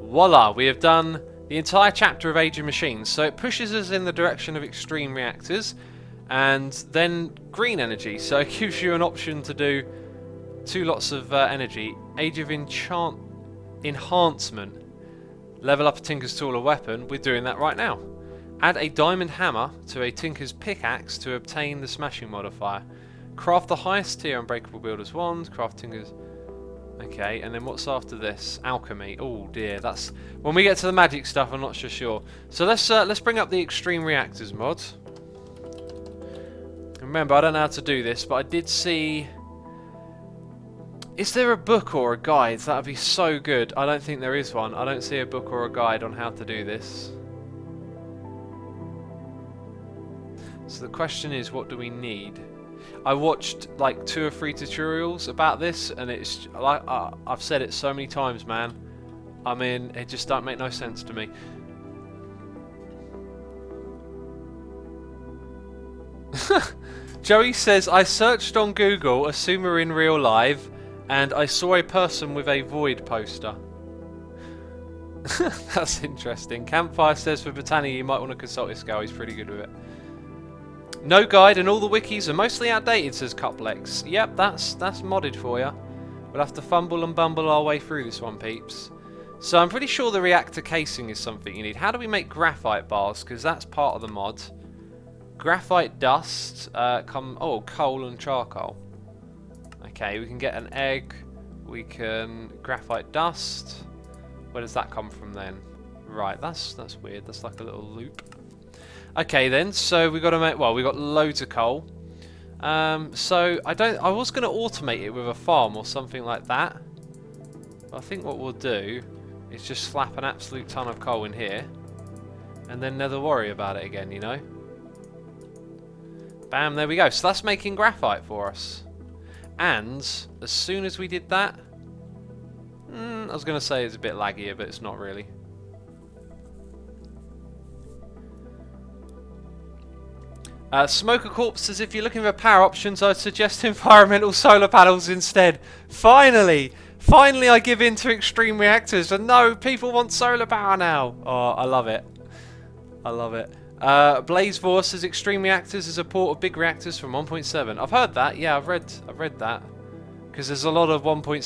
Voila, we have done the entire chapter of Age of Machines. So it pushes us in the direction of extreme reactors and then green energy. So it gives you an option to do 2 lots of energy. Age of Enhancement. Level up a Tinker's tool or weapon. We're doing that right now. Add a diamond hammer to a Tinker's pickaxe to obtain the smashing modifier. Craft the highest tier Unbreakable Builder's wand. Craft Tinker's... Okay, and then what's after this? Alchemy. Oh dear, that's... When we get to the magic stuff, I'm not so sure. So let's bring up the Extreme Reactors mod. Remember, I don't know how to do this, but I did see... Is there a book or a guide? That would be so good. I don't think there is one. I don't see a book or a guide on how to do this. So the question is, what do we need? I watched like 2 or 3 tutorials about this, and it's like I've said it so many times, man. I mean, it just don't make no sense to me. Joey says, I searched on Google, assume we're in real life, and I saw a person with a void poster. That's interesting. Campfire says for Botany you might want to consult this guy, he's pretty good with it. No guide and all the wikis are mostly outdated, says Couplex. Yep, that's modded for you. We'll have to fumble and bumble our way through this one, peeps. So I'm pretty sure the reactor casing is something you need. How do we make graphite bars? Because that's part of the mod. Graphite dust, coal and charcoal. Okay, we can get an egg. We can graphite dust. Where does that come from then? Right, that's weird. That's like a little loop. Okay then, so we got to make. Well, we got loads of coal. So I was going to automate it with a farm or something like that. But I think what we'll do is just slap an absolute ton of coal in here, and then never worry about it again. You know. Bam! There we go. So that's making graphite for us. And as soon as we did that, I was going to say it's a bit laggier, but it's not really. Smoker Corpse says if you're looking for power options, I'd suggest environmental solar panels instead. Finally! Finally I give in to extreme reactors, and no, people want solar power now! Oh, I love it. I love it. Blazevor says extreme reactors is a port of big reactors from 1.7. I've heard that, yeah, I've read that. Because there's a lot of 1.7,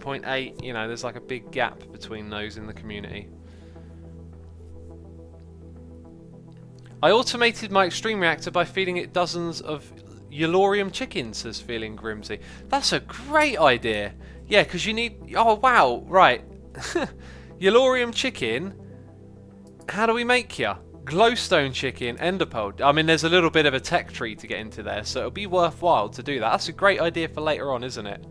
1.8, you know, there's like a big gap between those in the community. I automated my extreme reactor by feeding it dozens of Yellorium chickens, says Feeling Grimsy. That's a great idea. Yeah, because you need... Oh, wow. Right. Yellorium chicken. How do we make ya? Glowstone chicken, enderpearl. I mean, there's a little bit of a tech tree to get into there, so it'll be worthwhile to do that. That's a great idea for later on, isn't it?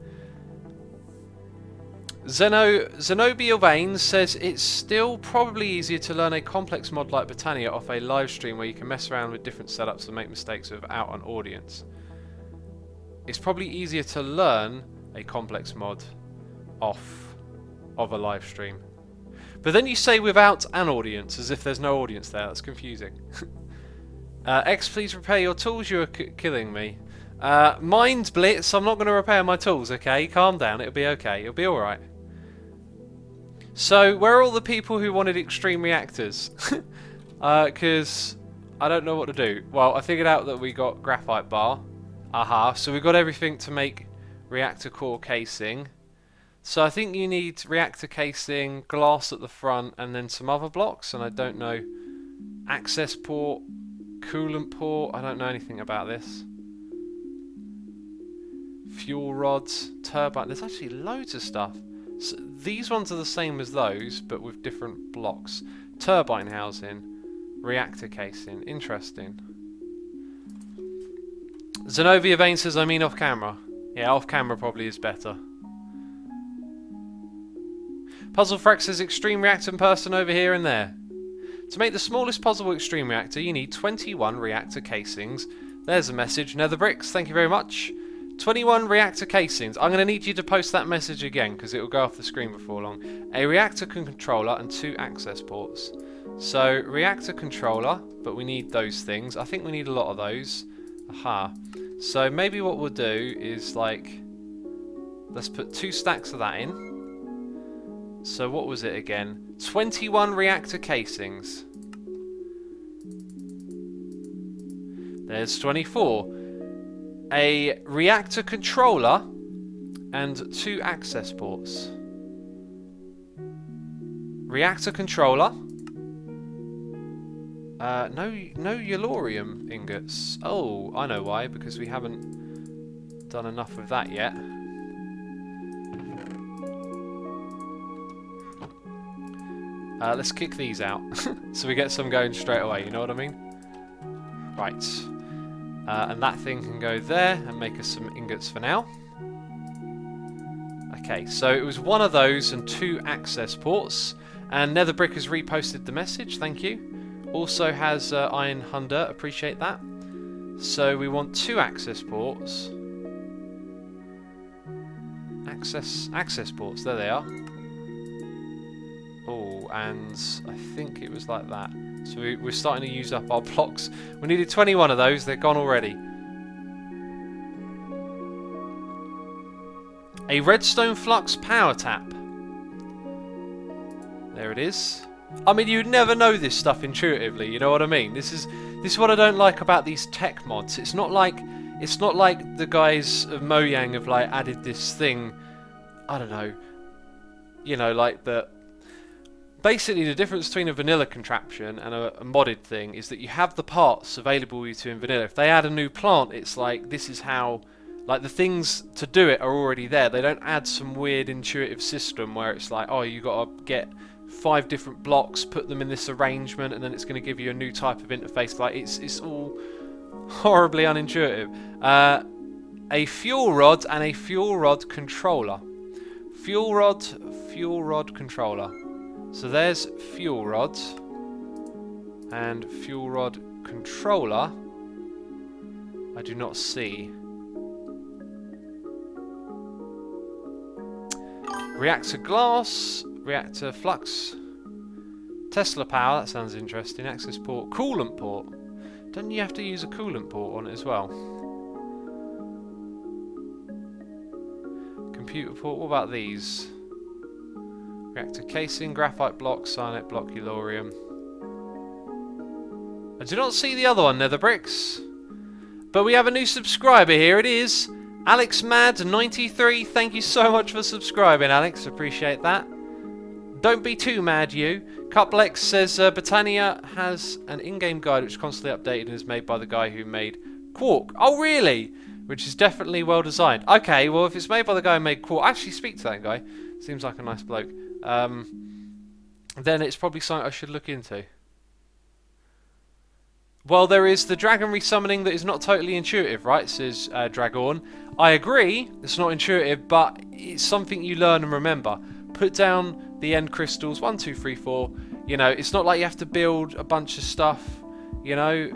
Zenobia Veins says it's still probably easier to learn a complex mod like Britannia off a live stream where you can mess around with different setups and make mistakes without an audience. It's probably easier to learn a complex mod off of a live stream. But then you say without an audience, as if there's no audience there. That's confusing. X, please repair your tools. You are killing me. Mind Blitz, I'm not going to repair my tools, okay? Calm down, it'll be okay. It'll be alright. So, where are all the people who wanted extreme reactors? Because I don't know what to do. Well, I figured out that we got graphite bar. Aha, so we've got everything to make reactor core casing. So I think you need reactor casing, glass at the front, and then some other blocks, and I don't know. Access port, coolant port, I don't know anything about this. Fuel rods, turbine, there's actually loads of stuff. So these ones are the same as those, but with different blocks. Turbine housing, reactor casing, interesting. Zenobia Vane says, I mean off camera. Yeah, off camera probably is better. Puzzle Frex says, extreme reactor person over here and there. To make the smallest possible extreme reactor, you need 21 reactor casings. There's a message. Nether Bricks, thank you very much. 21 reactor casings. I'm going to need you to post that message again because it will go off the screen before long. A reactor controller and 2 access ports. So, reactor controller, but we need those things. I think we need a lot of those. Aha. So, maybe what we'll do is, like, let's put 2 stacks of that in. So, what was it again? 21 reactor casings. There's 24. A reactor controller and 2 access ports. Reactor controller. No Yellorium ingots. Oh, I know why. Because we haven't done enough of that yet. Let's kick these out so we get some going straight away. You know what I mean? Right. And that thing can go there and make us some ingots for now. Okay, so it was 1 of those and 2 access ports. And Netherbrick has reposted the message, thank you. Also has Iron Hunter, appreciate that. So we want 2 access ports. Access ports, there they are. Oh, and I think it was like that. So we're starting to use up our blocks. We needed 21 of those, they're gone already. A redstone flux power tap. There it is. I mean, you'd never know this stuff intuitively, you know what I mean? This is what I don't like about these tech mods. It's not like the guys of Mojang have like added this thing, I don't know, you know, like the... Basically, the difference between a vanilla contraption and a modded thing is that you have the parts available to you in vanilla. If they add a new plant, it's like, this is how... Like, the things to do it are already there. They don't add some weird intuitive system where it's like, oh, you got to get 5 different blocks, put them in this arrangement, and then it's going to give you a new type of interface. Like, it's all horribly unintuitive. A fuel rod and a fuel rod controller. Fuel rod controller. So there's fuel rods and fuel rod controller. I do not see. Reactor glass, reactor flux, Tesla power, that sounds interesting. Access port, coolant port. Don't you have to use a coolant port on it as well? Computer port, what about these? Reactor casing, graphite block, cyanide block, Yellorium. I do not see the other one, Nether Bricks. But we have a new subscriber here. It is Alex Mad 93, thank you so much for subscribing, Alex. Appreciate that. Don't be too mad, you. Cuplex says Britannia has an in-game guide which is constantly updated and is made by the guy who made Quark. Oh, really? Which is definitely well designed. Okay, well, if it's made by the guy who made Quark, actually speak to that guy. Seems like a nice bloke. Then it's probably something I should look into. Well, there is the dragon resummoning that is not totally intuitive, right? Says Dragon. I agree, it's not intuitive, but it's something you learn and remember. Put down the end crystals, 1, 2, 3, 4. You know, it's not like you have to build a bunch of stuff, you know.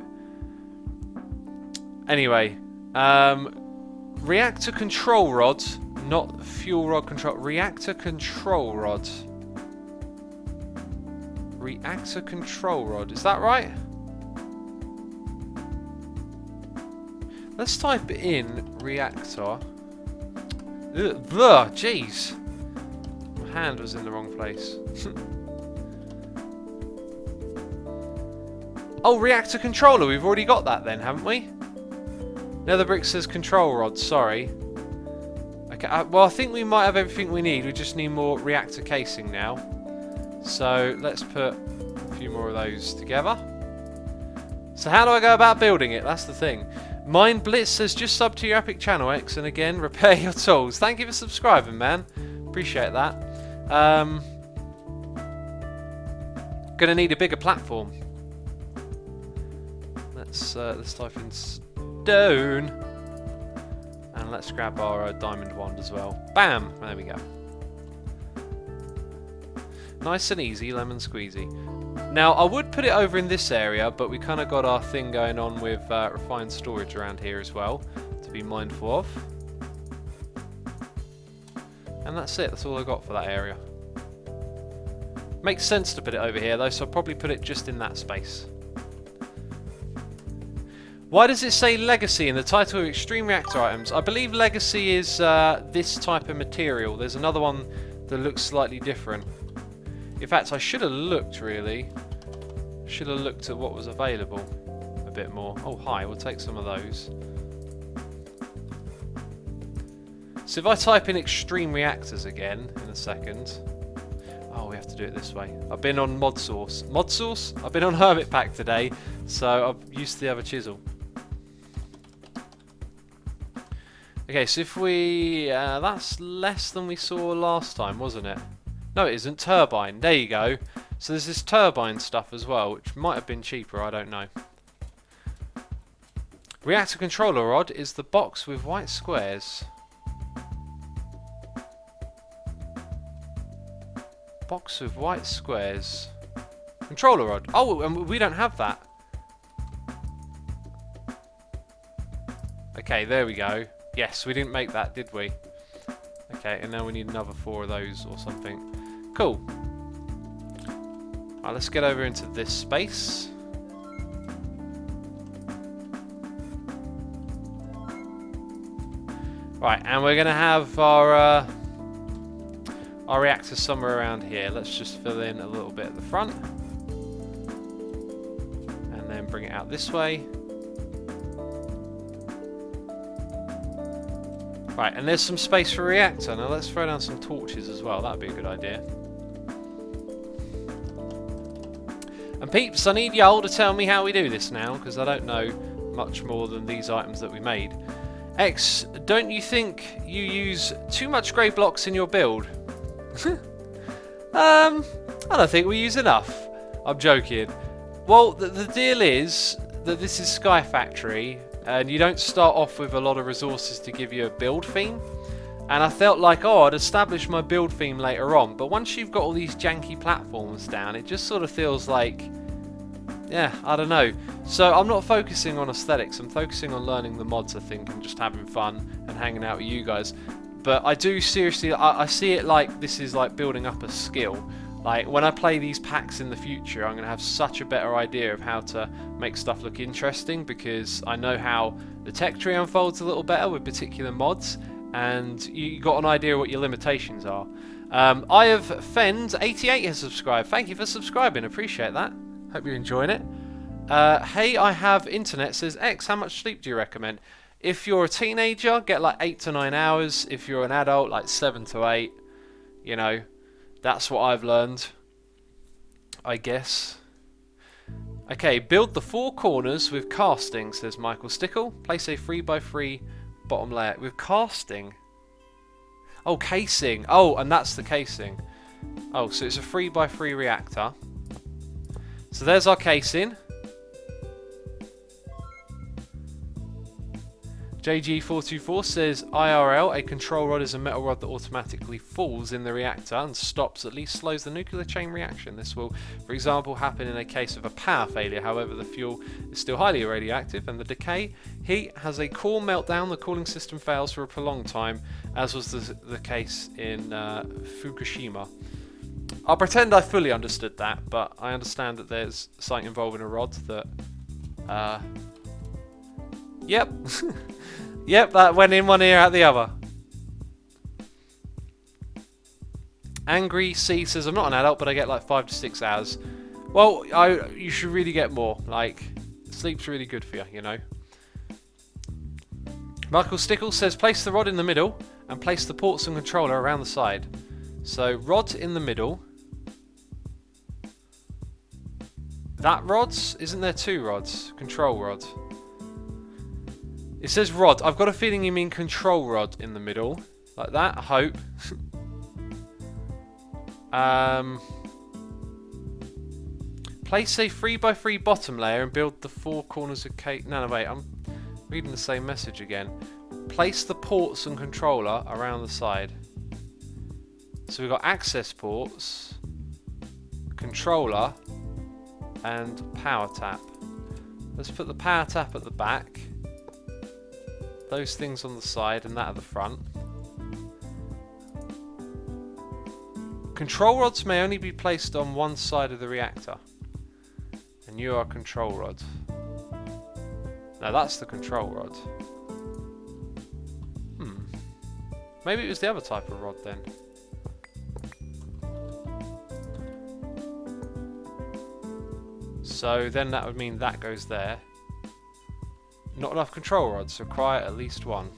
Anyway, reactor control rods, not fuel rod control. Reactor control rod. Reactor control rod, is that right? Let's type in reactor. Ugh, jeez. My hand was in the wrong place. Oh, reactor controller. We've already got that then, haven't we? Netherbrick says control rod. Sorry. Okay. Well, I think we might have everything we need. We just need more reactor casing now. So let's put a few more of those together. So how do I go about building it? That's the thing. Mind Blitz says just sub to your Epic channel, X, and again repair your tools. Thank you for subscribing, man. Appreciate that. Gonna need a bigger platform. Let's type in stone, and let's grab our diamond wand as well. Bam! There we go. Nice and easy, lemon squeezy. Now, I would put it over in this area, but we kind of got our thing going on with refined storage around here as well, to be mindful of. And that's it, that's all I got for that area. Makes sense to put it over here though, so I'll probably put it just in that space. Why does it say Legacy in the title of Extreme Reactor items? I believe Legacy is this type of material. There's another one that looks slightly different. In fact, I should have looked, really. Should have looked at what was available a bit more. Oh, hi, we'll take some of those. So if I type in Extreme Reactors again in a second. Oh, we have to do it this way. I've been on Mod Source. Mod Source? I've been on Hermit Pack today, so I've used the other chisel. Okay, so if we... that's less than we saw last time, wasn't it? No, it isn't. Turbine. There you go. So there's this turbine stuff as well, which might have been cheaper, I don't know. Reactor controller rod is the box with white squares. Box with white squares. Controller rod. Oh, and we don't have that. Okay, there we go. Yes, we didn't make that, did we? Okay, and now we need another 4 of those or something. Cool. Right, let's get over into this space. Right, and we're going to have our reactor somewhere around here. Let's just fill in a little bit at the front. And then bring it out this way. Right, and there's some space for reactor. Now let's throw down some torches as well. That'd be a good idea. And peeps, I need y'all to tell me how we do this now, because I don't know much more than these items that we made. X, don't you think you use too much grey blocks in your build? I don't think we use enough. I'm joking. Well, the deal is that this is Sky Factory, and you don't start off with a lot of resources to give you a build theme. And I felt like, oh, I'd establish my build theme later on. But once you've got all these janky platforms down, it just sort of feels like, yeah, I don't know. So I'm not focusing on aesthetics. I'm focusing on learning the mods, I think, and just having fun and hanging out with you guys. But I do seriously, I see it like this is like building up a skill. Like, when I play these packs in the future, I'm going to have such a better idea of how to make stuff look interesting, because I know how the tech tree unfolds a little better with particular mods, and you got an idea what your limitations are. I have Fend88 has subscribed. Thank you for subscribing. Appreciate that. Hope you're enjoying it. Hey, I have internet. Says X, how much sleep do you recommend? If you're a teenager, get like 8 to 9 hours. If you're an adult, like 7 to 8. You know, that's what I've learned, I guess. Okay, build the 4 corners with casting, says Michael Stickle. Place a 3x3 bottom layer with casting. Oh, casing. Oh, and that's the casing. Oh, so it's a 3x3 reactor. So there's our casing. JG424 says IRL, a control rod is a metal rod that automatically falls in the reactor and stops, at least slows the nuclear chain reaction. This will, for example, happen in a case of a power failure. However, the fuel is still highly radioactive and the decay heat has a core meltdown. The cooling system fails for a prolonged time, as was the case in Fukushima. I'll pretend I fully understood that, but I understand that there's something involving a rod that... Yep. Yep, that went in one ear out the other. Angry C says, I'm not an adult, but I get like 5 to 6 hours. Well, you should really get more. Like, sleep's really good for you, you know. Michael Stickle says, place the rod in the middle and place the ports and controller around the side. So, rod in the middle. That rod's? Isn't there 2 rods? Control rod. It says rod. I've got a feeling you mean control rod in the middle. Like that, I hope. Place a 3x3 bottom layer and build the 4 corners of cake. No, wait, I'm reading the same message again. Place the ports and controller around the side. So we've got access ports, controller, and power tap. Let's put the power tap at the back. Those things on the side and that at the front. Control rods may only be placed on one side of the reactor. And you are control rod. No, that's the control rod. Maybe it was the other type of rod then. So then that would mean that goes there. Not enough control rods, require at least 1.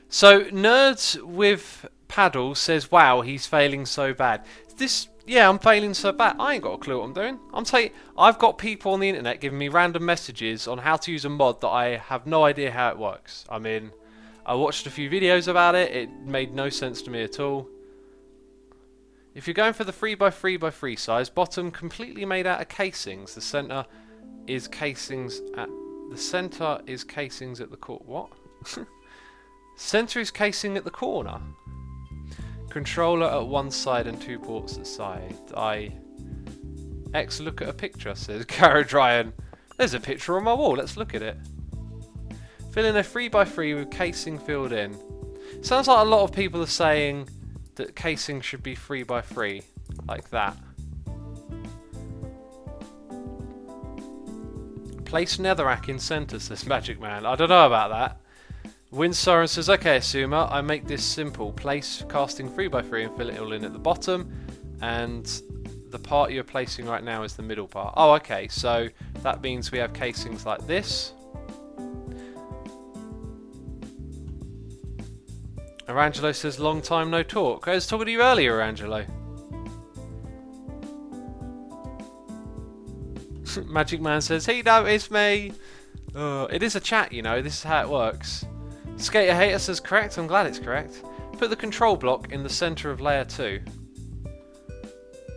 So, Nerds with Paddle says, wow, he's failing so bad. Yeah, I'm failing so bad. I ain't got a clue what I'm doing. I've got people on the internet giving me random messages on how to use a mod that I have no idea how it works. I mean, I watched a few videos about it. It made no sense to me at all. If you're going for the 3x3x3 size, bottom completely made out of casings. The center is casings at the core. What? Center is casing at the corner. Controller at one side and 2 ports at side. Look at a picture, says Garage Ryan. There's a picture on my wall. Let's look at it. Fill in a 3x3 with casing filled in. Sounds like a lot of people are saying that casing should be 3x3, like that. Place netherrack in center, says Magic Man. I don't know about that. Windsoren says, okay, Asuma, I make this simple. Place casting 3x3 and fill it all in at the bottom, and the part you're placing right now is the middle part. Oh, okay, so that means we have casings like this. Arangelo says, long time no talk. I was talking to you earlier, Arangelo. Magic Man says, he noticed me. It is a chat, you know. This is how it works. Skater Hater says, correct. I'm glad it's correct. Put the control block in the center of layer 2.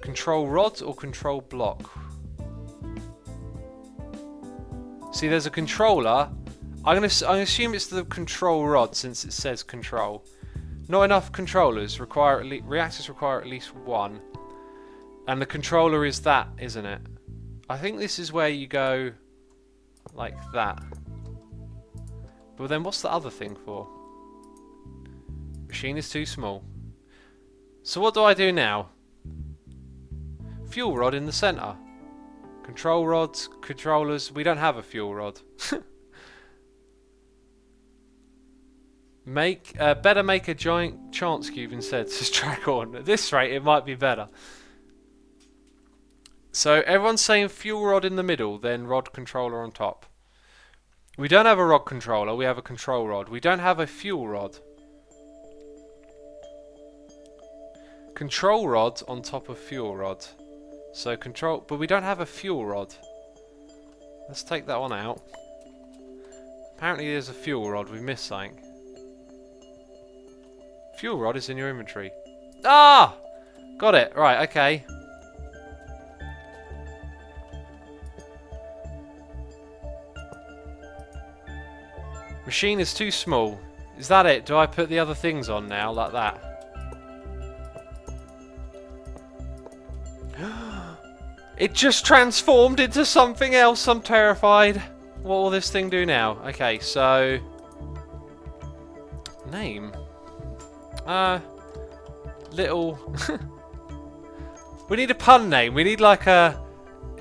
Control rod or control block? See, there's a controller. I'm gonna assume it's the control rod since it says control. Not enough controllers. Reactors require at least 1. And the controller is that, isn't it? I think this is where you go like that. But then what's the other thing for? Machine is too small. So what do I do now? Fuel rod in the center. Control rods, controllers. We don't have a fuel rod. Better make a giant chance cube instead, says Dragon. At this rate, it might be better. So everyone's saying fuel rod in the middle, then rod controller on top. We don't have a rod controller, we have a control rod. We don't have a fuel rod. Control rod on top of fuel rod. So control, but we don't have a fuel rod. Let's take that one out. Apparently there's a fuel rod, we missed something. Fuel rod is in your inventory. Ah! Got it, right, okay. Machine is too small. Is that it? Do I put the other things on now, like that? It just transformed into something else. I'm terrified. What will this thing do now? Okay, so... Name? Little... We need a pun name. We need like a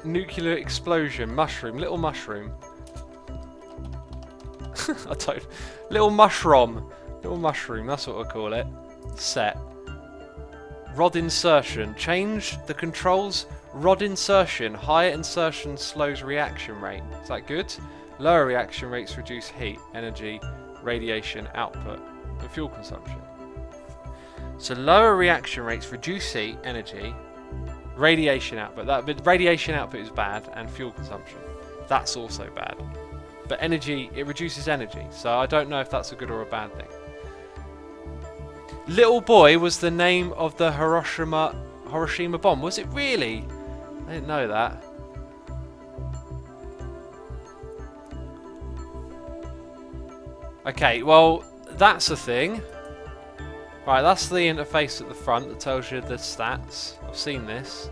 nuclear explosion. Mushroom. Little mushroom. I don't... Little mushroom. Little mushroom. That's what we'll call it. Set. Rod insertion. Change the controls. Rod insertion. Higher insertion slows reaction rate. Is that good? Lower reaction rates reduce heat, energy, radiation output, and fuel consumption. So lower reaction rates reduce heat, energy, radiation output. But radiation output is bad, and fuel consumption. That's also bad. But energy, it reduces energy. So I don't know if that's a good or a bad thing. Little Boy was the name of the Hiroshima bomb. Was it really? I didn't know that. Okay, well, that's a thing. Right, that's the interface at the front that tells you the stats. I've seen this.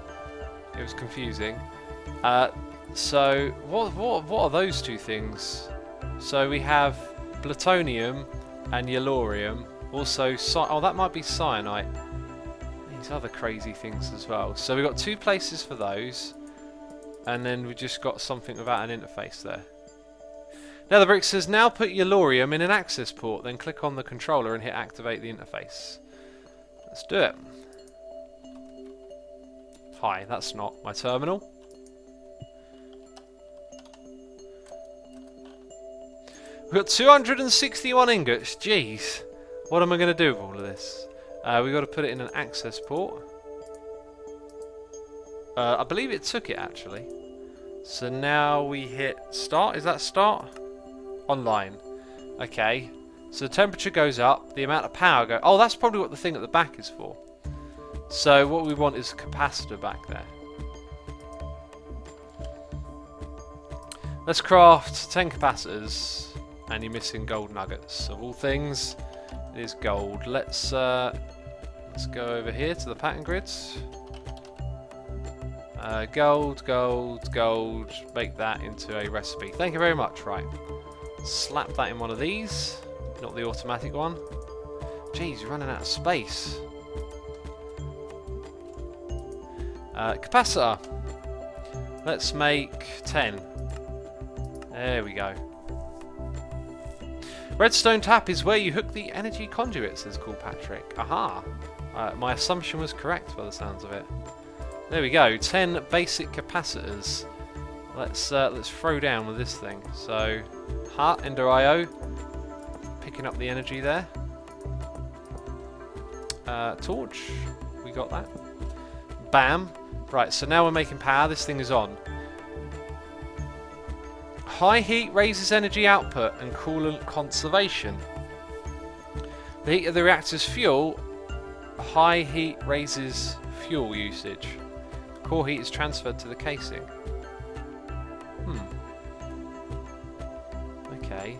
It was confusing. So, what are those two things? So we have plutonium and yellorium. Also, oh, that might be cyanide. These other crazy things as well. So we've got two places for those. And then we just got something without an interface there. Netherbrick says, now put yellorium in an access port, then click on the controller and hit activate the interface. Let's do it. Hi, that's not my terminal. We've got 261 ingots, jeez. What am I going to do with all of this? We've got to put it in an access port. I believe it took it actually. So now we hit start, is that start? Online. Okay. So the temperature goes up, the amount of power goes... Oh, that's probably what the thing at the back is for. So what we want is a capacitor back there. Let's craft 10 capacitors. And you're missing gold nuggets. Of all things, it is gold. Let's go over here to the pattern grids. Gold, gold, gold. Make that into a recipe. Thank you very much. Right. Slap that in one of these. Not the automatic one. Jeez, you're running out of space. Capacitor. Let's make 10. There we go. Redstone tap is where you hook the energy conduit, says Cool Patrick. Aha! My assumption was correct by the sounds of it. There we go, 10 basic capacitors. Let's throw down with this thing. So, Heart, Ender IO, picking up the energy there. Torch, we got that. Bam! Right, so now we're making power, this thing is on. High heat raises energy output and coolant conservation. The heat of the reactor's fuel, high heat raises fuel usage. Core heat is transferred to the casing. Okay.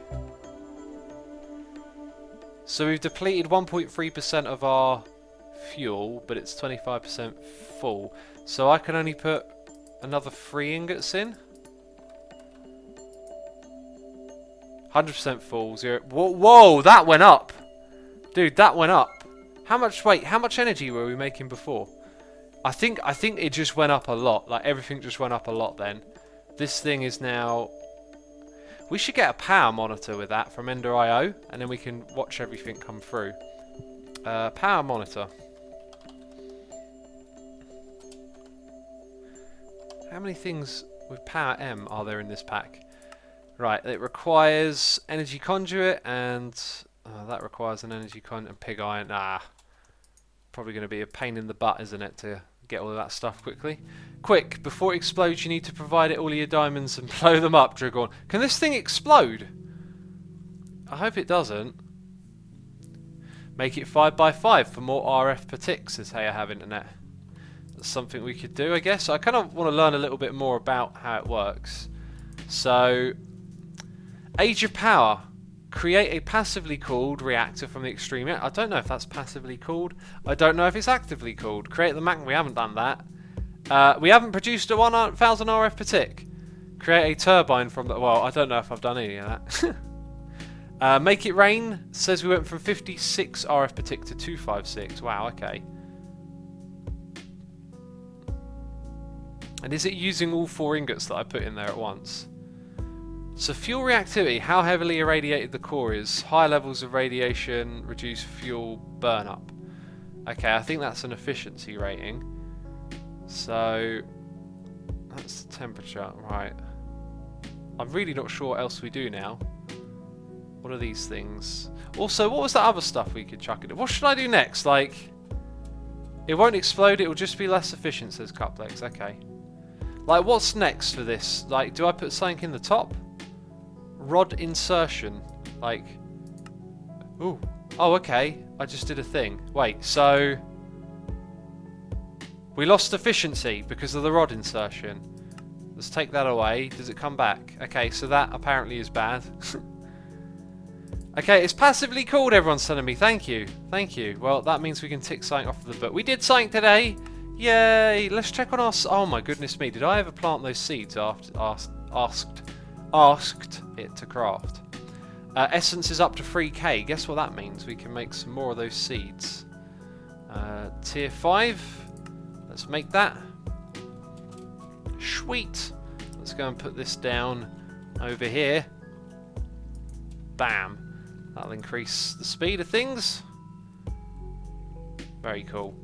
So we've depleted 1.3% of our fuel, but it's 25% full. So I can only put another 3 ingots in. 100% full, 0... Whoa, that went up! Dude, that went up. How much, wait, how much energy were we making before? I think it just went up a lot. Like, everything just went up a lot then. This thing is now... We should get a power monitor with that from Ender IO, and then we can watch everything come through. Power monitor. How many things with power M are there in this pack? Right, it requires energy conduit and that requires an energy conduit and pig iron. Probably going to be a pain in the butt, isn't it, to get all of that stuff quickly. Quick, before it explodes, you need to provide it all of your diamonds and blow them up, Dragon. Can this thing explode? I hope it doesn't. Make it 5x5 for more RF per tick, says Hey I Have Internet. That's something we could do, I guess. I kind of want to learn a little bit more about how it works. So, Age of Power. Create a passively cooled reactor from the extreme. I don't know if that's passively cooled. I don't know if it's actively cooled. Create the magma. We haven't done that. We haven't produced a 1,000 RF per tick. Create a turbine from the... Well, I don't know if I've done any of that. Make it rain. Says we went from 56 RF per tick to 256. Wow, okay. And is it using all 4 ingots that I put in there at once? So fuel reactivity, how heavily irradiated the core is. High levels of radiation reduce fuel burn up. Okay, I think that's an efficiency rating. So that's the temperature, right. I'm really not sure what else we do now. What are these things? Also, what was that other stuff we could chuck in? What should I do next? Like, it won't explode, it will just be less efficient, says Cuplex. Okay. Like, what's next for this? Like, do I put something in the top? Rod insertion. Like, ooh. Oh, okay. I just did a thing. Wait, so we lost efficiency because of the rod insertion. Let's take that away. Does it come back? Okay, so that apparently is bad. Okay, it's passively cooled, everyone's telling me. Thank you. Thank you. Well, that means we can tick something off of the book. We did something today. Yay. Let's check on our... Oh, my goodness me. Did I ever plant those seeds after asked it to craft? Essence is up to 3k. Guess what that means? We can make some more of those seeds. Tier 5. Let's make that. Sweet. Let's go and put this down over here. Bam. That'll increase the speed of things. Very cool.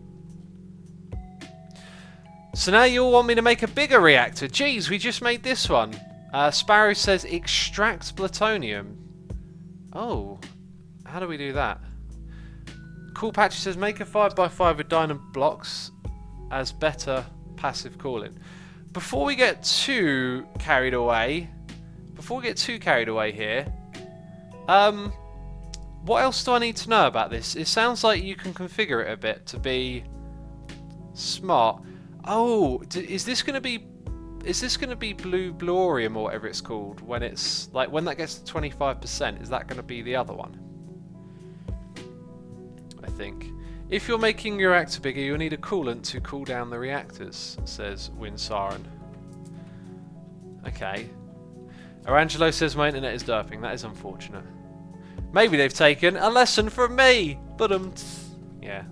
So now you all want me to make a bigger reactor. Geez, we just made this one. Sparrow says extract plutonium. Oh, how do we do that? Cool Patchy says make a 5x5 with diamond blocks as better passive cooling. Before we get too carried away here, what else do I need to know about this? It sounds like you can configure it a bit to be smart. Oh, is this going to be blue blorium or whatever it's called when it's like when that gets to 25%? Is that going to be the other one? I think. If you're making your reactor bigger, you'll need a coolant to cool down the reactors, says Winsaren. Okay. Arangelo says my internet is derping. That is unfortunate. Maybe they've taken a lesson from me. But yeah.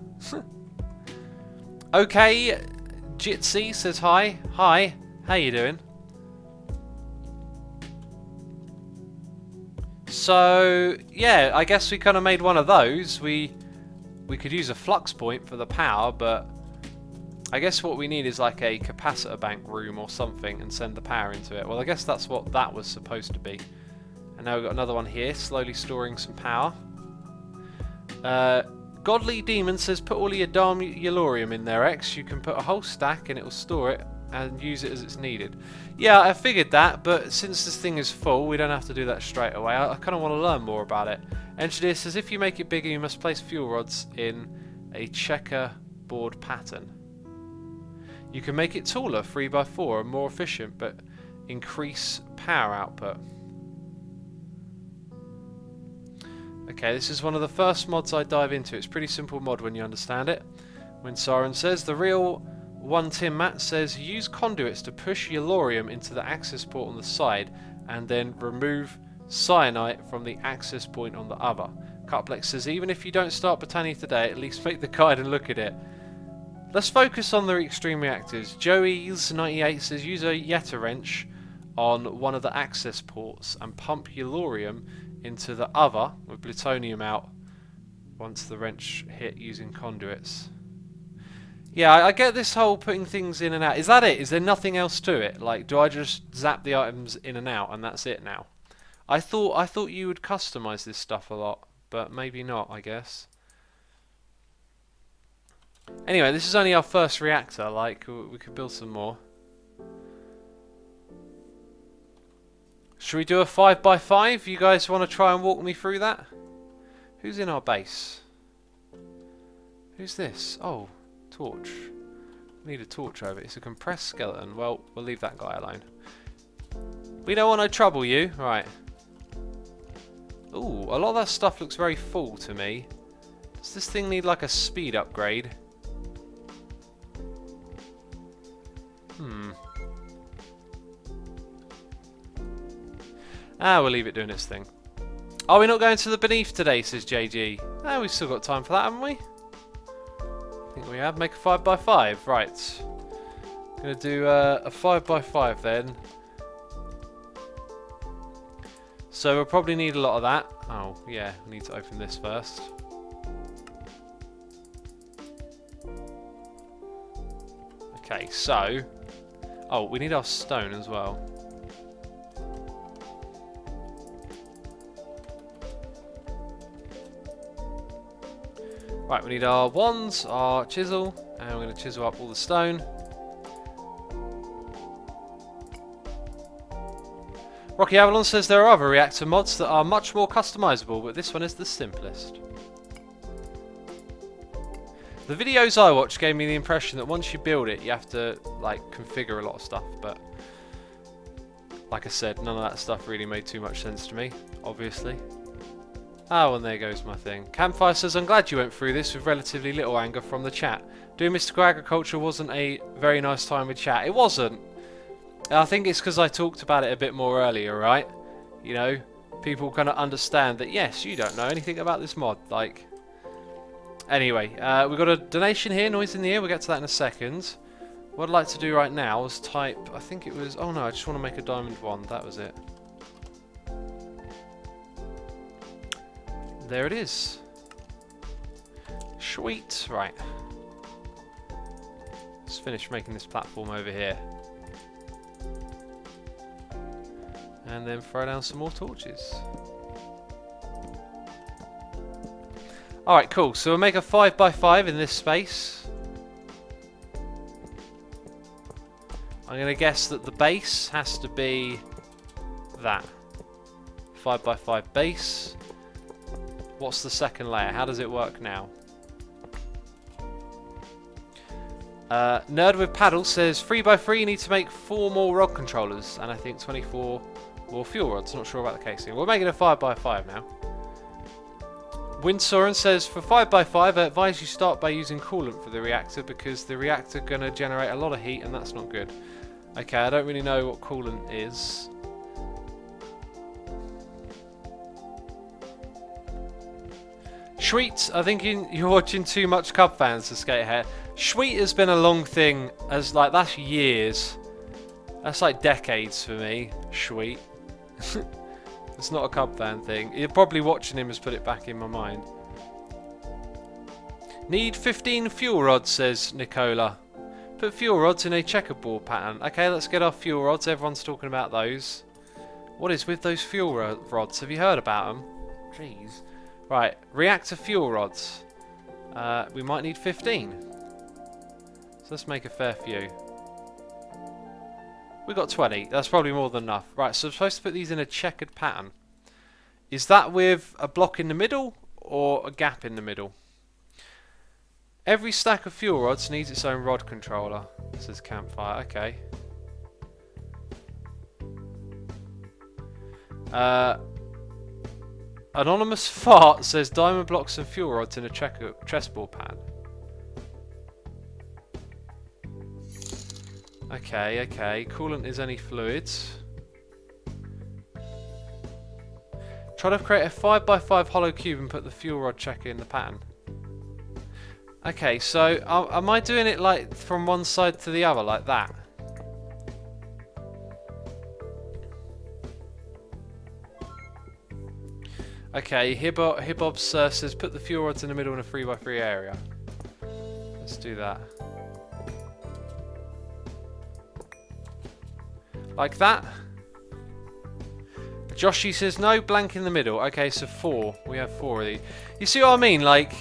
Okay. Jitsi says hi. Hi. How you doing? So yeah, I guess we kind of made one of those. We could use a flux point for the power, but I guess what we need is like a capacitor bank room or something and send the power into it. Well, I guess that's what that was supposed to be. And now we've got another one here, slowly storing some power. Godly Demon says put all of your darn yellorium in there, X. You can put a whole stack and it will store it and use it as it's needed. Yeah, I figured that, but since this thing is full, we don't have to do that straight away. I kind of want to learn more about it. Engineer says if you make it bigger, you must place fuel rods in a checkerboard pattern. You can make it taller, 3x4, and more efficient, but increase power output. Okay, this is one of the first mods I dive into. It's a pretty simple mod when you understand it. When Siren says, the real one Tim Matt says, use conduits to push yellorium into the access port on the side and then remove cyanite from the access point on the other. Cutplex says, even if you don't start Botany today, at least make the guide and look at it. Let's focus on the extreme reactors. Joey's98 says, use a Yeta wrench on one of the access ports and pump yellorium into the other with plutonium out once the wrench hit using conduits. Yeah, I get this whole putting things in and out. Is that it? Is there nothing else to it? Like, do I just zap the items in and out and that's it now? I thought you would customize this stuff a lot, but maybe not, I guess. Anyway, this is only our first reactor. Like, we could build some more. Should we do a 5x5? You guys want to try and walk me through that? Who's in our base? Who's this? Oh, torch. We need a torch over it. It's a compressed skeleton. Well, we'll leave that guy alone. We don't want to trouble you. Right. Ooh, a lot of that stuff looks very full to me. Does this thing need like a speed upgrade? Ah, we'll leave it doing its thing. Are we not going to the beneath today, says JG? Ah, we've still got time for that, haven't we? I think we have. Make a 5x5. Right. Gonna do a 5x5 then. So we'll probably need a lot of that. Oh, yeah. We need to open this first. Okay, so... Oh, we need our stone as well. Right, we need our wands, our chisel, and we're going to chisel up all the stone. Rocky Avalon says there are other reactor mods that are much more customizable, but this one is the simplest. The videos I watched gave me the impression that once you build it, you have to like configure a lot of stuff, but like I said, none of that stuff really made too much sense to me, obviously. Oh, and there goes my thing. Campfire says, I'm glad you went through this with relatively little anger from the chat. Doing Mystical Agriculture wasn't a very nice time with chat. It wasn't. I think it's because I talked about it a bit more earlier, right? You know, people kind of understand that, yes, you don't know anything about this mod. Like, anyway, we've got a donation here, noise in the ear. We'll get to that in a second. What I'd like to do right now is type, I think it was, oh no, I just want to make a diamond wand. That was it. There it is. Sweet. Right. Let's finish making this platform over here. And then throw down some more torches. Alright, cool. So we'll make a 5x5 in this space. I'm going to guess that the base has to be that. 5x5 base. What's the second layer? How does it work now? Nerd with Paddle says 3x3 you need to make 4 more rod controllers and I think 24 more fuel rods. Not sure about the casing. We're making a 5x5 now. Windsoren says for 5x5 I advise you start by using coolant for the reactor because the reactor gonna generate a lot of heat and that's not good. Okay, I don't really know what coolant is. Sweet, I think you're watching too much Cub fans to skate ahead. Sweet has been a long thing, as like that's years. That's like decades for me. Sweet. It's not a Cub fan thing. You're probably watching him has put it back in my mind. Need 15 fuel rods, says Nicola. Put fuel rods in a checkerboard pattern. Okay, let's get our fuel rods. Everyone's talking about those. What is with those fuel rods? Have you heard about them? Jeez. Right, reactor fuel rods. We might need 15. So let's make a fair few. We got 20. That's probably more than enough. Right, so I'm supposed to put these in a checkered pattern. Is that with a block in the middle or a gap in the middle? Every stack of fuel rods needs its own rod controller, says Campfire. Okay. Anonymous Fart says diamond blocks and fuel rods in a chessboard pad. Okay, okay. Coolant is any fluids. Try to create a 5x5 hollow cube and put the fuel rod checker in the pattern. Okay, so am I doing it like from one side to the other like that? Okay, Hibob says put the fuel rods in the middle in a 3x3 area. Let's do that. Like that. Joshy says no, blank in the middle. Okay, so 4. We have 4 of these. You see what I mean? Like,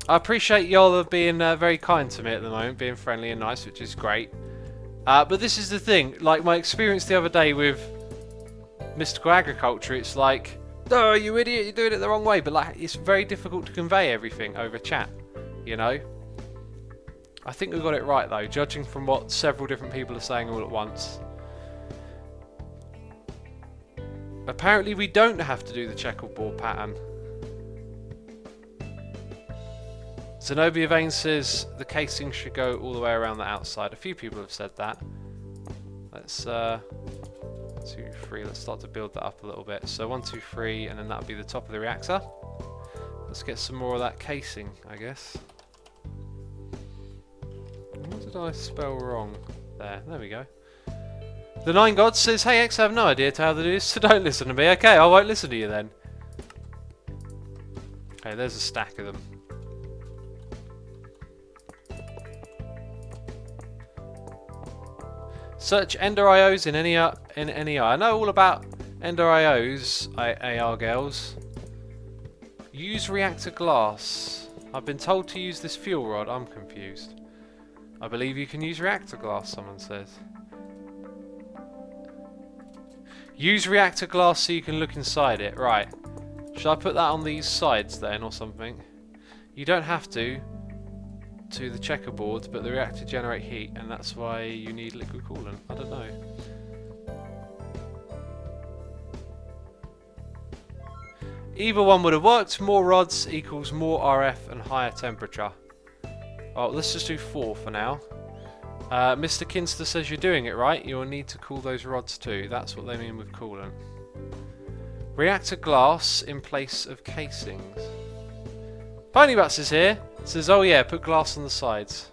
I appreciate y'all being very kind to me at the moment, being friendly and nice, which is great. But this is the thing. Like, my experience the other day with Mystical Agriculture, it's like, oh, you idiot, you're doing it the wrong way. But like, it's very difficult to convey everything over chat, you know? I think we got it right though, judging from what several different people are saying all at once. Apparently we don't have to do the checkerboard pattern. Zenobia Vane says the casing should go all the way around the outside. A few people have said that. Let's 2, 3. Let's start to build that up a little bit. So 1, 2, 3, and then that'll be the top of the reactor. Let's get some more of that casing, I guess. What did I spell wrong? There we go. The Nine Gods says, hey X, I have no idea how to do this, so don't listen to me. Okay, I won't listen to you then. Okay, there's a stack of them. Search Ender IOs in NER. I know all about Ender IOs, AR girls. Use reactor glass. I've been told to use this fuel rod. I'm confused. I believe you can use reactor glass, someone says. Use reactor glass so you can look inside it. Right. Should I put that on these sides then or something? You don't have to the checkerboard, but the reactor generate heat and that's why you need liquid coolant. I don't know. Either one would have worked. More rods equals more RF and higher temperature. Oh, let's just do 4 for now. Mr. Kinster says you're doing it right. You'll need to cool those rods too. That's what they mean with coolant. Reactor glass in place of casings. Ponybutts is here. Says, oh yeah, put glass on the sides.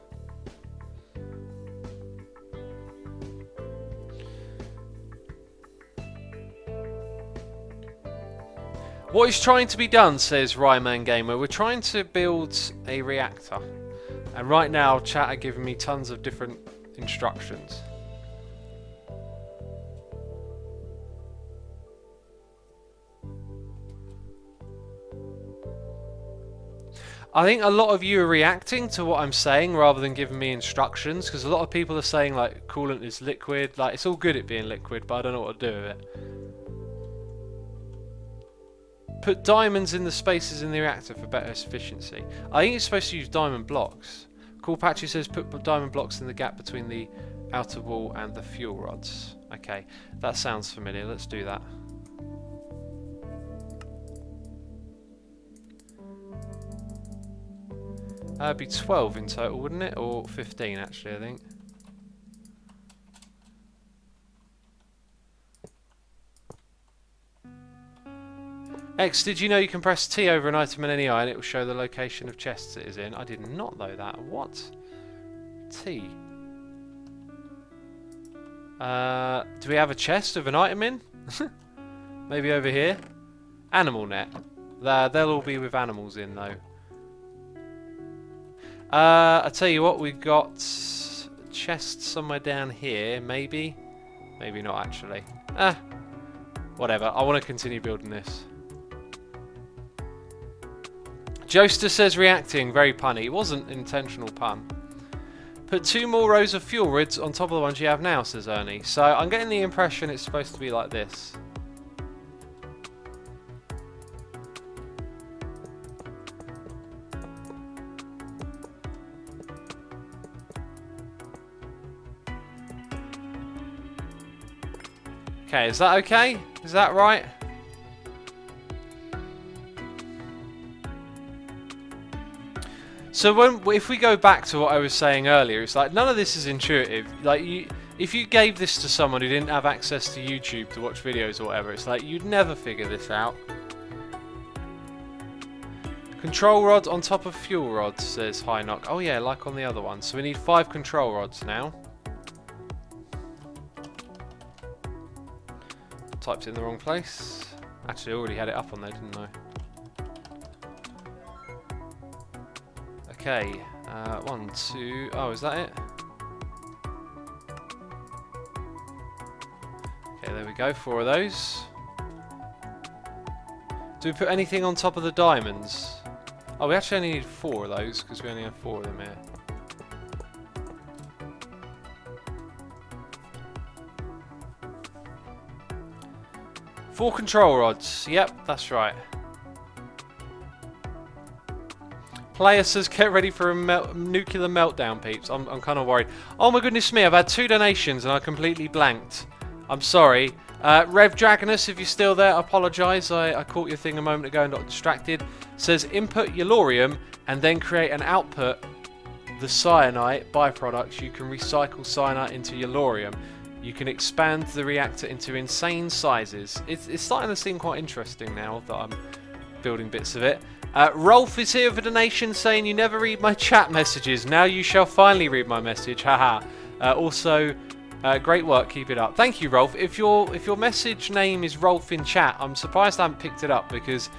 What is trying to be done, says Ryman Gamer. We're trying to build a reactor. And right now, chat are giving me tons of different instructions. I think a lot of you are reacting to what I'm saying rather than giving me instructions, because a lot of people are saying like coolant is liquid, like it's all good at being liquid, but I don't know what to do with it. Put diamonds in the spaces in the reactor for better efficiency. I think it's supposed to use diamond blocks. Cool Patchy says put diamond blocks in the gap between the outer wall and the fuel rods. Okay, that sounds familiar. Let's do that. It'd be 12 in total, wouldn't it? Or 15 actually, I think. X, did you know you can press T over an item in NEI and it will show the location of chests it is in? I did not know that. What? T. Do we have a chest of an item in? Maybe over here? Animal net. They'll all be with animals in though. I tell you what, we've got a chest somewhere down here, maybe. Maybe not actually. Whatever, I want to continue building this. Joester says reacting, very punny. It wasn't an intentional pun. Put 2 more rows of fuel rods on top of the ones you have now, says Ernie. So I'm getting the impression it's supposed to be like this. Okay, is that okay? Is that right? So if we go back to what I was saying earlier, it's like none of this is intuitive. Like if you gave this to someone who didn't have access to YouTube to watch videos or whatever, it's like you'd never figure this out. Control rod on top of fuel rods, says High Knock. Oh yeah, like on the other one. So we need 5 control rods now. Typed it in the wrong place. Actually, I already had it up on there, didn't I? Okay, 1, 2. Oh, is that it? Okay, there we go, 4 of those. Do we put anything on top of the diamonds? Oh, we actually only need 4 of those, because we only have 4 of them here. Four control rods. Yep, that's right. Player says, get ready for a nuclear meltdown, peeps. I'm kind of worried. Oh my goodness me, I've had 2 donations and I completely blanked. I'm sorry. Rev Dragonus, if you're still there, I apologise. I caught your thing a moment ago and got distracted. Says, input Yellorium and then create an output, the cyanite byproducts. You can recycle cyanite into Yellorium. You can expand the reactor into insane sizes. It's starting to seem quite interesting now that I'm building bits of it. Rolf is here for donation saying, you never read my chat messages. Now you shall finally read my message. Haha. Also, great work. Keep it up. Thank you, Rolf. If your message name is Rolf in chat, I'm surprised I haven't picked it up because,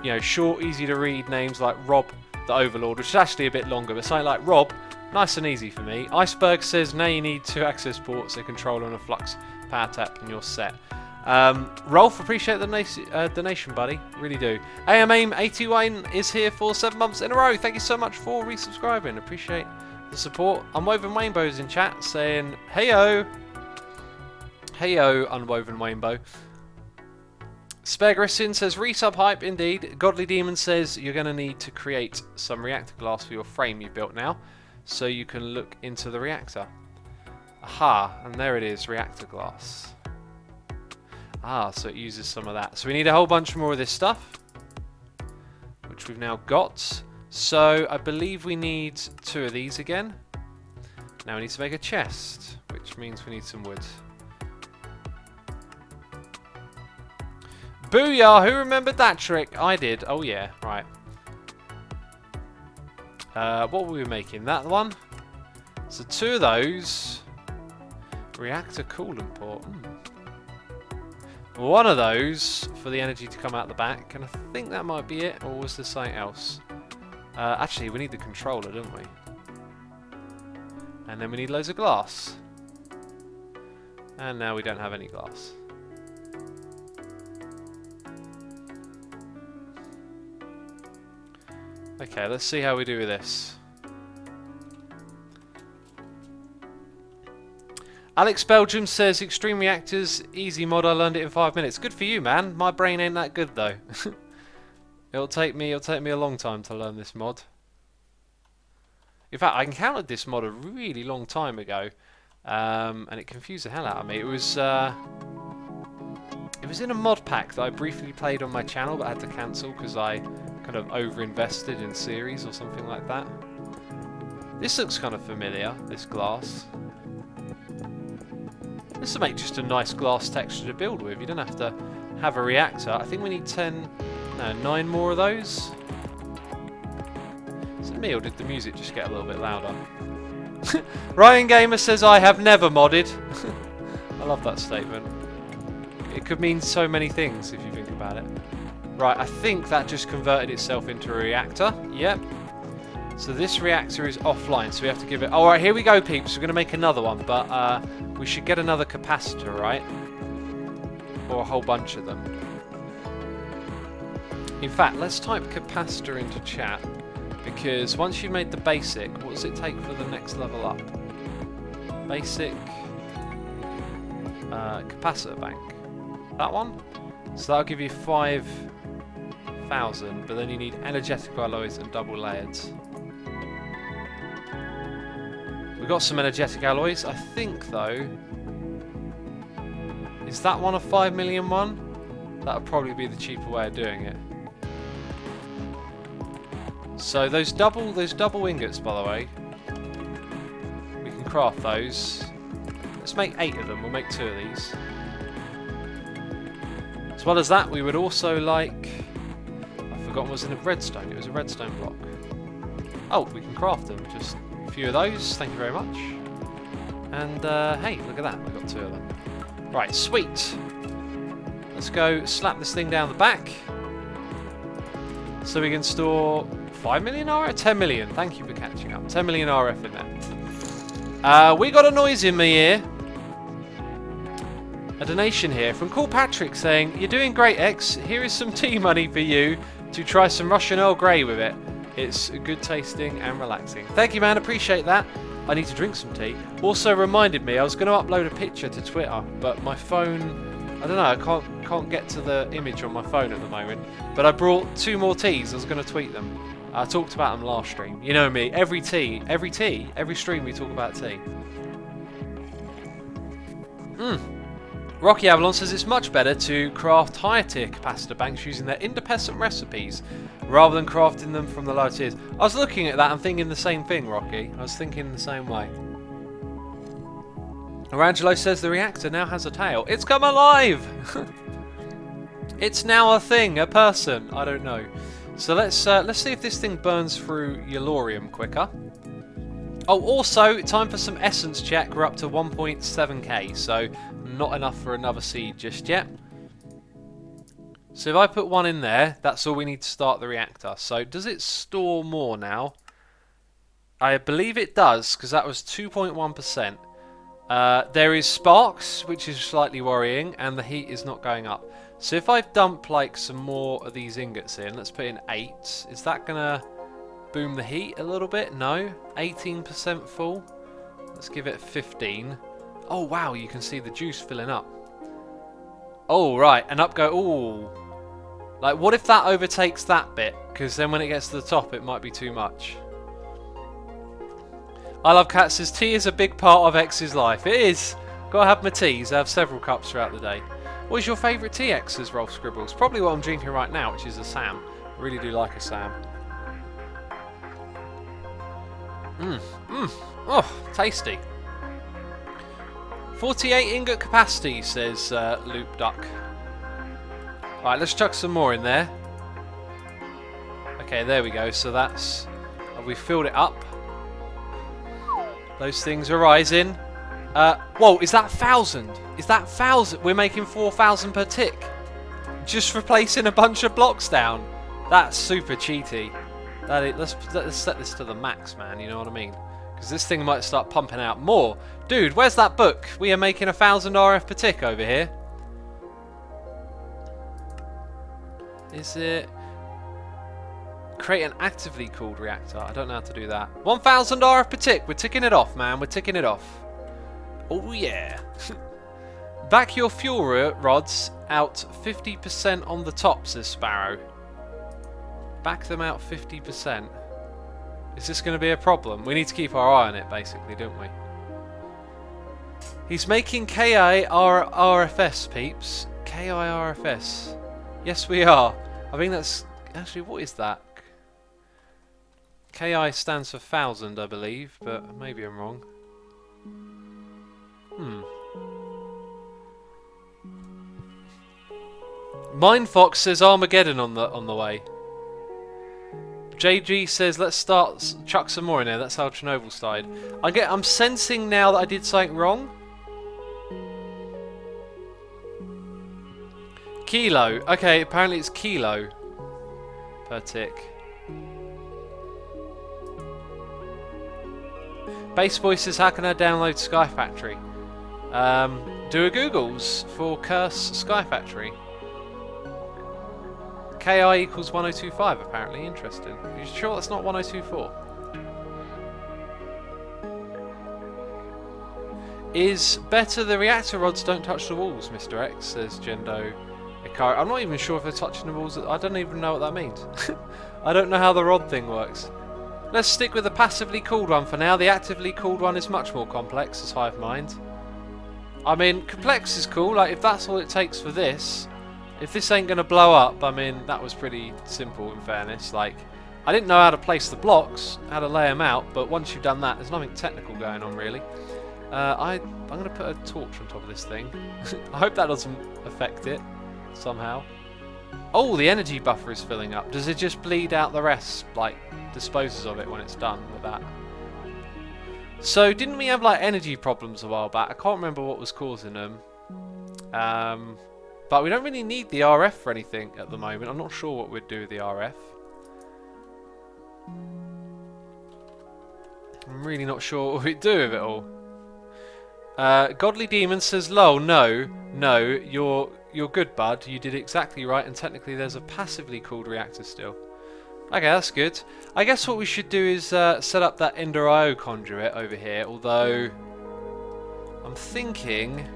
you know, short, easy to read names like Rob the Overlord, which is actually a bit longer, but something like Rob, nice and easy for me. Iceberg says, now you need 2 access ports, a controller and a flux power tap and you're set. Rolf, appreciate the donation, buddy. Really do. AMAIM81 is here for 7 months in a row. Thank you so much for resubscribing. Appreciate the support. Unwoven Rainbow's in chat saying, heyo. Heyo, Unwoven Rainbow. Spare says, resub hype indeed. Godly Demon says, you're going to need to create some reactor glass for your frame you've built now, so you can look into the reactor. Aha, and there it is, reactor glass. Ah, so it uses some of that. So we need a whole bunch more of this stuff, which we've now got. So I believe we need 2 of these again. Now we need to make a chest, which means we need some wood. Booyah! Who remembered that trick? I did. Oh yeah, right. What were we making? That one? So 2 of those. Reactor coolant port. 1 of those for the energy to come out the back. And I think that might be it. Or was there something else? Actually, we need the controller, don't we? And then we need loads of glass. And now we don't have any glass. Okay, let's see how we do with this. Alex Belgium says, Extreme Reactors, easy mod, I learned it in 5 minutes. Good for you, man. My brain ain't that good, though. It'll take me a long time to learn this mod. In fact, I encountered this mod a really long time ago, and it confused the hell out of me. It was in a mod pack that I briefly played on my channel, but I had to cancel because I kind of over-invested in series or something like that. This looks kind of familiar, this glass. This will make just a nice glass texture to build with. You don't have to have a reactor. I think we need 9 more of those. Is it me or did the music just get a little bit louder? Ryan Gamer says, I have never modded. I love that statement. It could mean so many things if you think about it. Right, I think that just converted itself into a reactor. Yep. So this reactor is offline, so we have to give it... Alright, here we go, peeps. We're going to make another one, but we should get another capacitor, right? Or a whole bunch of them. In fact, let's type capacitor into chat, because once you've made the basic, what does it take for the next level up? Basic... capacitor bank. That one? So that'll give you 5,000, but then you need energetic alloys and double layered. We've got some energetic alloys. I think, though... Is that one a 5 million one? That would probably be the cheaper way of doing it. So those double ingots, by the way, we can craft those. Let's make 8 of them. We'll make 2 of these. As well as that, we would also like... I've forgotten what was in a redstone. It was a redstone block. Oh, we can craft them. Just a few of those. Thank you very much. And hey, look at that. We've got 2 of them. Right, sweet. Let's go slap this thing down the back. So we can store 5 million RF? 10 million. Thank you for catching up. 10 million RF in there. We got a noise in my ear. a donation here from Cool Patrick saying, "You're doing great, X. Here is some tea money for you to try some Russian Earl Grey with it. It's good tasting and relaxing." Thank you, man. Appreciate that. I need to drink some tea. Also reminded me I was going to upload a picture to Twitter, but my phone, I don't know, I can't get to the image on my phone at the moment. But I brought 2 more teas. I was going to tweet them. I talked about them last stream. You know me. Every stream we talk about tea. Rocky Avalon says it's much better to craft higher tier capacitor banks using their independent recipes rather than crafting them from the lower tiers. I was looking at that and thinking the same thing, Rocky. I was thinking the same way. Orangelo says the reactor now has a tail. It's come alive! It's now a thing, a person. I don't know. So let's see if this thing burns through Yellorium quicker. Oh, also, time for some essence check. We're up to 1.7k, so not enough for another seed just yet. So if I put 1 in there, that's all we need to start the reactor. So does it store more now? I believe it does, because that was 2.1%. There is sparks, which is slightly worrying, and the heat is not going up. So if I dump like some more of these ingots in, let's put in 8. Is that going to boom the heat a little bit? No. 18% full. Let's give it 15. Oh wow, you can see the juice filling up. Oh right, and up go. Ooh. Like what if that overtakes that bit? Because then when it gets to the top it might be too much. I Love Cat says tea is a big part of X's life. It is. Gotta have my teas. I have several cups throughout the day. What is your favourite tea, X? Says Rolf Scribbles. Probably what I'm drinking right now, which is a Sam. I really do like a Sam. Oh, tasty. 48 ingot capacity, says Loop Duck. Alright, let's chuck some more in there. Okay, there we go. So that's... we've filled it up. Those things are rising. Whoa, is that 1,000? Is that 1,000? We're making 4,000 per tick. Just replacing a bunch of blocks down. That's super cheaty. Let's set this to the max, man. You know what I mean? Because this thing might start pumping out more. Dude, where's that book? We are making 1,000 RF per tick over here. Is it... create an actively cooled reactor? I don't know how to do that. 1,000 RF per tick. We're ticking it off, man. We're ticking it off. Oh, yeah. Back your fuel rods out 50% on the top, says Sparrow. Back them out 50%. Is this going to be a problem? We need to keep our eye on it, basically, don't we? He's making KIRFS, peeps. KIRFS. Yes, we are. I think that's... actually, what is that? KI stands for 1,000, I believe, but maybe I'm wrong. Mindfox says Armageddon on the way. JG says let's chuck some more in there. That's how Chernobyl started. I'm sensing now that I did something wrong. Kilo. Okay, apparently it's kilo per tick. Base Boy says how can I download Sky Factory? Do a Googles for Curse Sky Factory. KI equals 1025 apparently. Interesting. Are you sure that's not 1024? Is better the reactor rods don't touch the walls, Mr. X, says Gendo Ikari. I'm not even sure if they're touching the walls. I don't even know what that means. I don't know how the rod thing works. Let's stick with the passively cooled one for now. The actively cooled one is much more complex, as Hive Mind. I mean, complex is cool. Like, if that's all it takes for this, if this ain't going to blow up, I mean, that was pretty simple in fairness. Like, I didn't know how to place the blocks, how to lay them out, but once you've done that, there's nothing technical going on, really. I'm going to put a torch on top of this thing. I hope that doesn't affect it somehow. Oh, the energy buffer is filling up. Does it just bleed out the rest, like, disposes of it when it's done with that? So, didn't we have, like, energy problems a while back? I can't remember what was causing them. But we don't really need the RF for anything at the moment. I'm not sure what we'd do with the RF. I'm really not sure what we'd do with it all. Godly Demon says, lol, no, you're good, bud. You did exactly right, and technically there's a passively called reactor still. Okay, that's good. I guess what we should do is set up that Ender IO conduit over here, although I'm thinking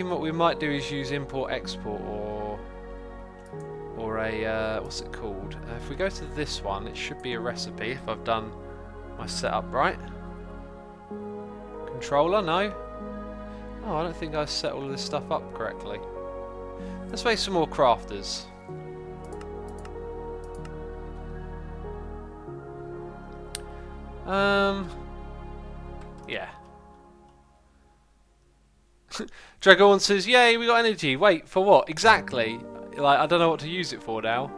what we might do is use import-export or a, what's it called? If we go to this one, it should be a recipe if I've done my setup right. Controller, no. Oh, I don't think I set all of this stuff up correctly. Let's make some more crafters. Yeah. Dragon says, yay, we got energy. Wait, for what? Exactly. Like, I don't know what to use it for now.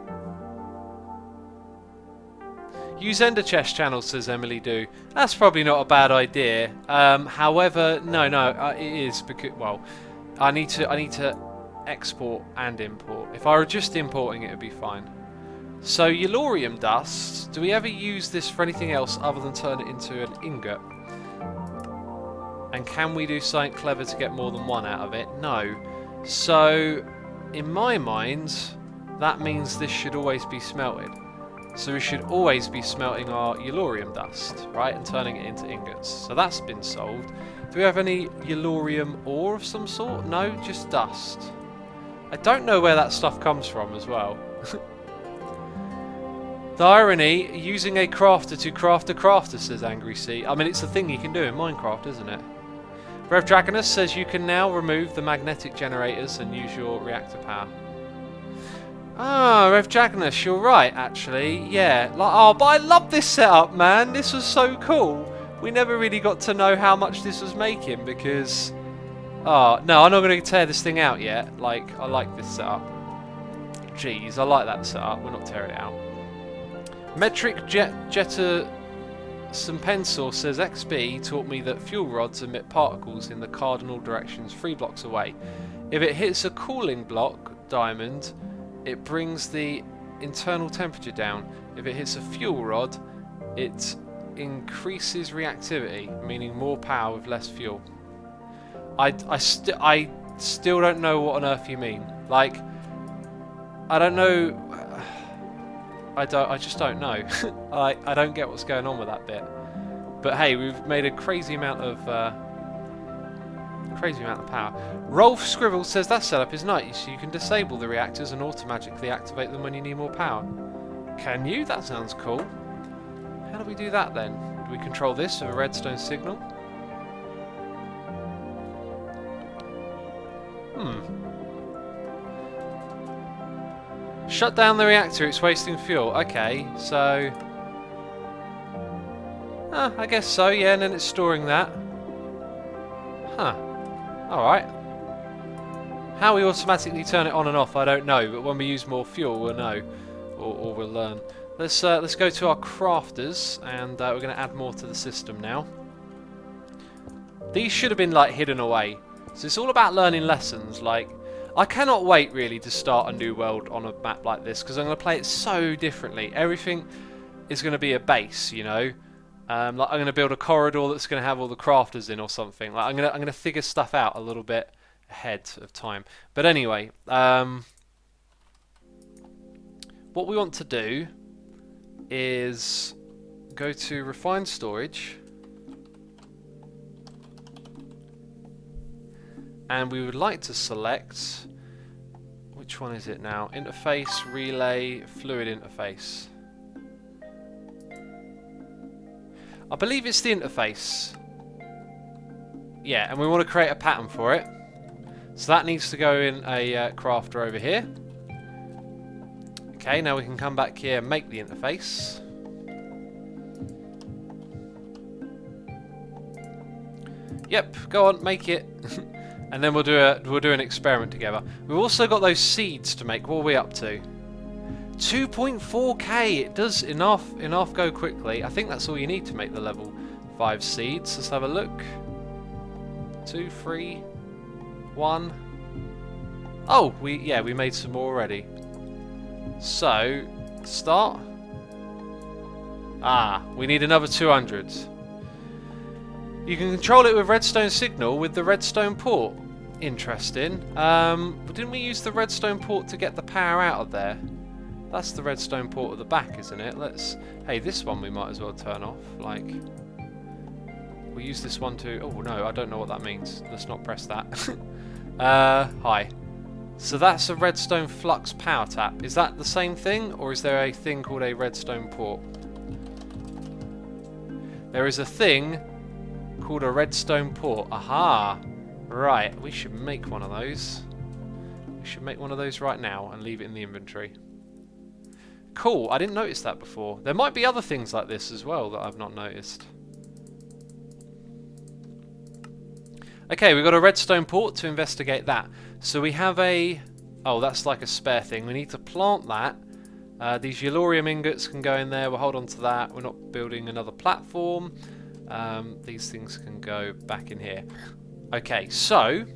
Use Ender Chest channel, says Emily Do. That's probably not a bad idea. However, no, it is because, well, I need to export and import. If I were just importing it, it'd be fine. So Yellorium dust. Do we ever use this for anything else other than turn it into an ingot? And can we do something clever to get more than one out of it? No. So, in my mind, that means this should always be smelted. So we should always be smelting our Yellorium dust, right, and turning it into ingots. So that's been solved. Do we have any Yellorium ore of some sort? No, just dust. I don't know where that stuff comes from as well. The irony, using a crafter to craft a crafter, says Angry Sea. I mean, it's a thing you can do in Minecraft, isn't it? Rev Dragonus says you can now remove the magnetic generators and use your reactor power. Ah, Rev Dragonus, you're right, actually. Yeah. Oh, but I love this setup, man. This was so cool. We never really got to know how much this was making because... Oh, no, I'm not going to tear this thing out yet. Like, I like this setup. Jeez, I like that setup. We'll not tear it out. Metric Jetta Simpensor says XB taught me that fuel rods emit particles in the cardinal directions 3 blocks away. If it hits a cooling block diamond, it brings the internal temperature down. If it hits a fuel rod, it increases reactivity, meaning more power with less fuel. I still don't know what on earth you mean. Like, I don't know. I just don't know. I don't get what's going on with that bit. But hey, we've made a crazy amount of power. Rolf Scribble says that setup is nice. You can disable the reactors and automatically activate them when you need more power. Can you? That sounds cool. How do we do that then? Do we control this with a redstone signal? Shut down the reactor, it's wasting fuel. Okay, so... I guess so, yeah, and then it's storing that. Huh. Alright. How we automatically turn it on and off, I don't know, but when we use more fuel, we'll know. Or we'll learn. Let's go to our crafters, and we're going to add more to the system now. These should have been, like, hidden away. So it's all about learning lessons, like... I cannot wait, really, to start a new world on a map like this, because I'm going to play it so differently. Everything is going to be a base, you know? Like, I'm going to build a corridor that's going to have all the crafters in or something. Like, I'm going to figure stuff out a little bit ahead of time. But anyway, what we want to do is go to Refined Storage. And we would like to select, which one is it now? Interface, relay, fluid interface. I believe it's the interface. Yeah, and we want to create a pattern for it. So that needs to go in a crafter over here. Okay, now we can come back here and make the interface. Yep, go on, make it. And then we'll do an experiment together. We've also got those seeds to make. What are we up to? 2.4k. It does enough go quickly. I think that's all you need to make the level 5 seeds. Let's have a look. 2, 3, 1. Oh, we made some more already. So, start. We need another 200. You can control it with redstone signal with the redstone port. Interesting. Didn't we use the redstone port to get the power out of there? That's the redstone port at the back, isn't it? Hey, this one we might as well turn off. Like, we'll use this one to... Oh, no, I don't know what that means. Let's not press that. Hi. So that's a redstone flux power tap. Is that the same thing, or is there a thing called a redstone port? There is a thing called a redstone port. Aha! Right, we should make one of those. We should make one of those right now and leave it in the inventory. Cool, I didn't notice that before. There might be other things like this as well that I've not noticed. Okay, we've got a redstone port to investigate that. So we have a... Oh, that's like a spare thing. We need to plant that. These Yellorium ingots can go in there. We'll hold on to that. We're not building another platform. These things can go back in here. Okay, so...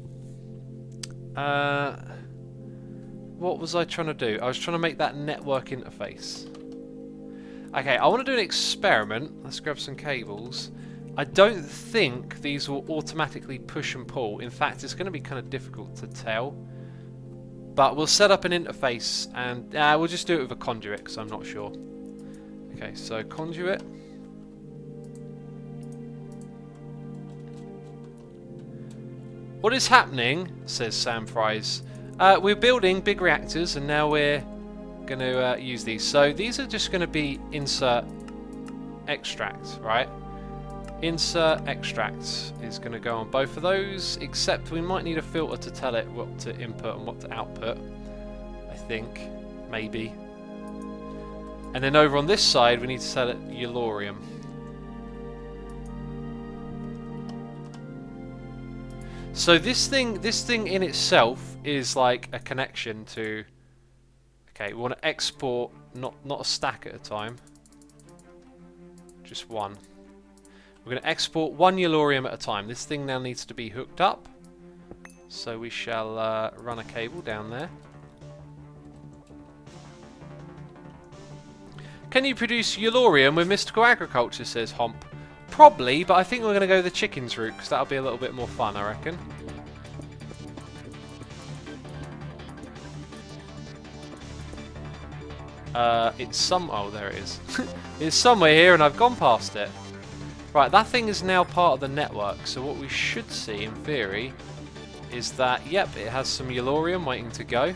what was I trying to do? I was trying to make that network interface. Okay, I want to do an experiment. Let's grab some cables. I don't think these will automatically push and pull. In fact, it's going to be kind of difficult to tell. But we'll set up an interface and we'll just do it with a conduit because I'm not sure. Okay, so conduit. What is happening, says Sam Fries, we're building big reactors and now we're going to use these. So these are just going to be insert extract, right? Insert extract is going to go on both of those, except we might need a filter to tell it what to input and what to output. I think, maybe. And then over on this side we need to tell it Yellorium. So this thing in itself is like a connection to... Okay, we want to export not a stack at a time, just one. We're going to export one Yellorium at a time. This thing now needs to be hooked up, so we shall run a cable down there. Can you produce Yellorium with mystical agriculture, says Homp. Probably, but I think we're going to go the chickens route because that'll be a little bit more fun, I reckon. Oh, there it is. It's somewhere here and I've gone past it. Right, that thing is now part of the network, so what we should see, in theory, is that, yep, it has some Yellorium waiting to go.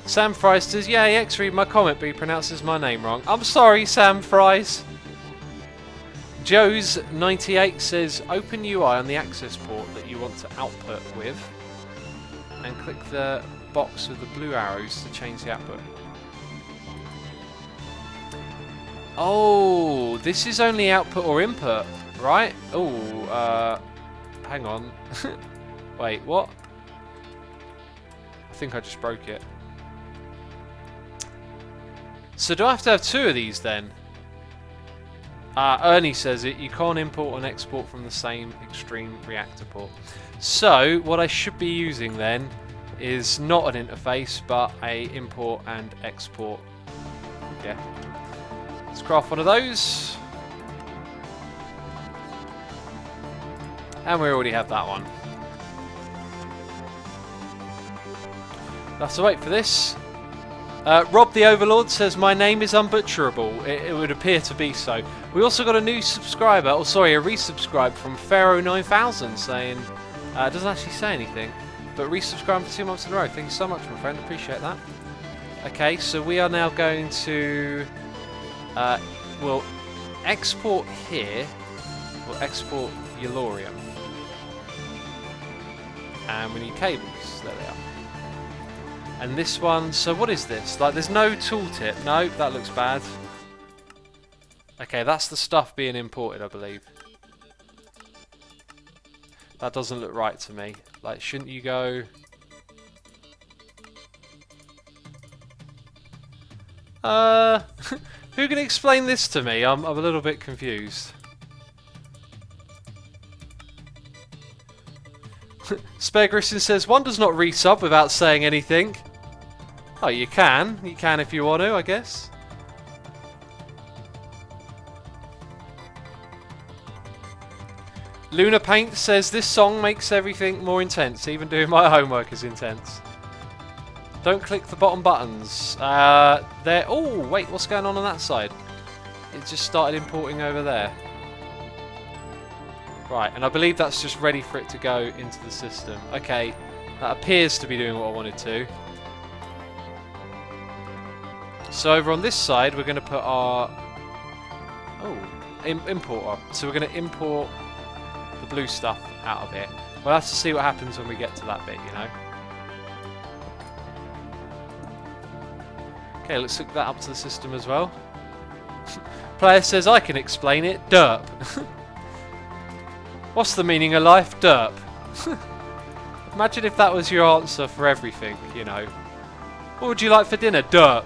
Sam Fries says, yeah, he X-read my comment, but he pronounces my name wrong. I'm sorry, Sam Fries. Joe's98 says, open UI on the access port that you want to output with, and click the box with the blue arrows to change the output. Oh, this is only output or input, right? Oh, hang on. Wait, what? I think I just broke it. So do I have to have two of these then? Ernie says it, you can't import and export from the same extreme reactor port. So what I should be using then is not an interface, but a import and export. Yeah. Let's craft one of those. And we already have that one. I'll have to wait for this. Rob the Overlord says, my name is unbutcherable. It would appear to be so. We also got a new subscriber, or sorry, a resubscribe from Pharaoh9000 saying, it doesn't actually say anything, but resubscribe for 2 months in a row. Thank you so much, my friend. Appreciate that. Okay, so we are now going to, we'll export here. We'll export Yellorium. And we need cables. There they are. And this one, so what is this? Like, there's no tooltip. No, that looks bad. Okay, that's the stuff being imported, I believe. That doesn't look right to me. Like, shouldn't you go... Who can explain this to me? I'm a little bit confused. Spare Grisson says, one does not resub without saying anything. Oh, you can. You can if you want to, I guess. Luna Paint says this song makes everything more intense. Even doing my homework is intense. Don't click the bottom buttons. There. Oh, wait, what's going on that side? It just started importing over there. Right, and I believe that's just ready for it to go into the system. Okay, that appears to be doing what I wanted to. So over on this side, we're going to put our importer. So we're going to import the blue stuff out of it. We'll have to see what happens when we get to that bit, you know. Okay, let's hook that up to the system as well. Player says I can explain it. Derp. What's the meaning of life? Derp. Imagine if that was your answer for everything, you know. What would you like for dinner? Derp.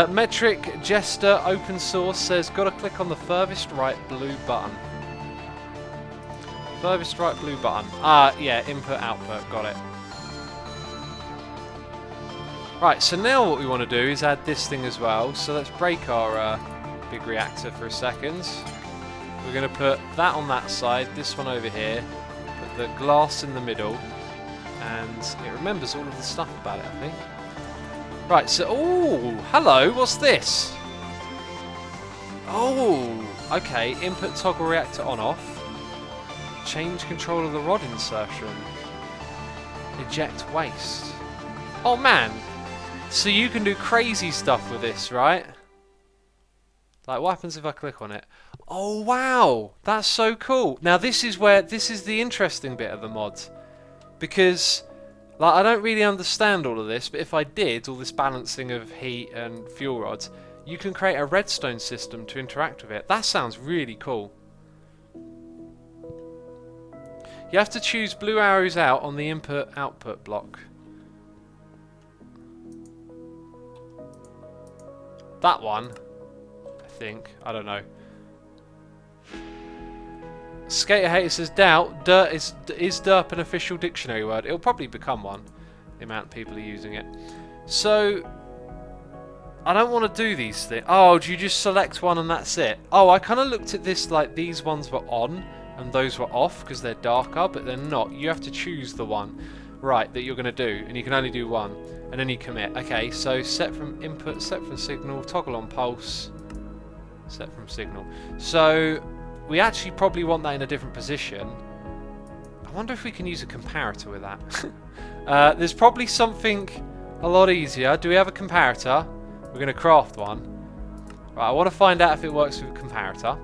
Metric Jester Open Source says, gotta click on the furthest right blue button. Furthest right blue button. Ah, yeah, input output, got it. Right, so now what we want to do is add this thing as well. So let's break our big reactor for a second. We're going to put that on that side, this one over here, put the glass in the middle, and it remembers all of the stuff about it, I think. Right, so, oh, hello, what's this? Oh, okay, input toggle reactor on off. Change control of the rod insertion. Eject waste. Oh man, so you can do crazy stuff with this, right? Like, what happens if I click on it? Oh wow, that's so cool. Now this is the interesting bit of the mod, because like I don't really understand all of this, but if I did all this balancing of heat and fuel rods, you can create a redstone system to interact with it. That sounds really cool. You have to choose blue arrows out on the input-output block. That one, I think. I don't know. Skater Hater says, doubt, dirt is derp an official dictionary word? It'll probably become one, the amount of people are using it. So, I don't want to do these things. Oh, do you just select one and that's it? Oh, I kind of looked at this like these ones were on and those were off because they're darker, but they're not. You have to choose the one, right, that you're going to do, and you can only do one, and then you commit. Okay, so set from input, set from signal, toggle on pulse, set from signal. So we actually probably want that in a different position. I wonder if we can use a comparator with that. There's probably something a lot easier. Do we have a comparator? We're going to craft one. Right, I want to find out if it works with a comparator.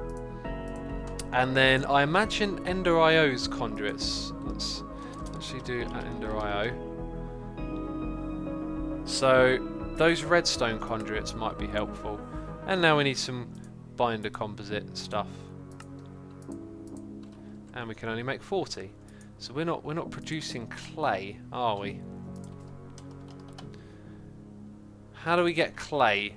And then I imagine Ender IO's conduits. Let's actually do an Ender IO. So those redstone conduits might be helpful. And now we need some binder composite stuff. And we can only make 40. So we're not producing clay, are we? How do we get clay?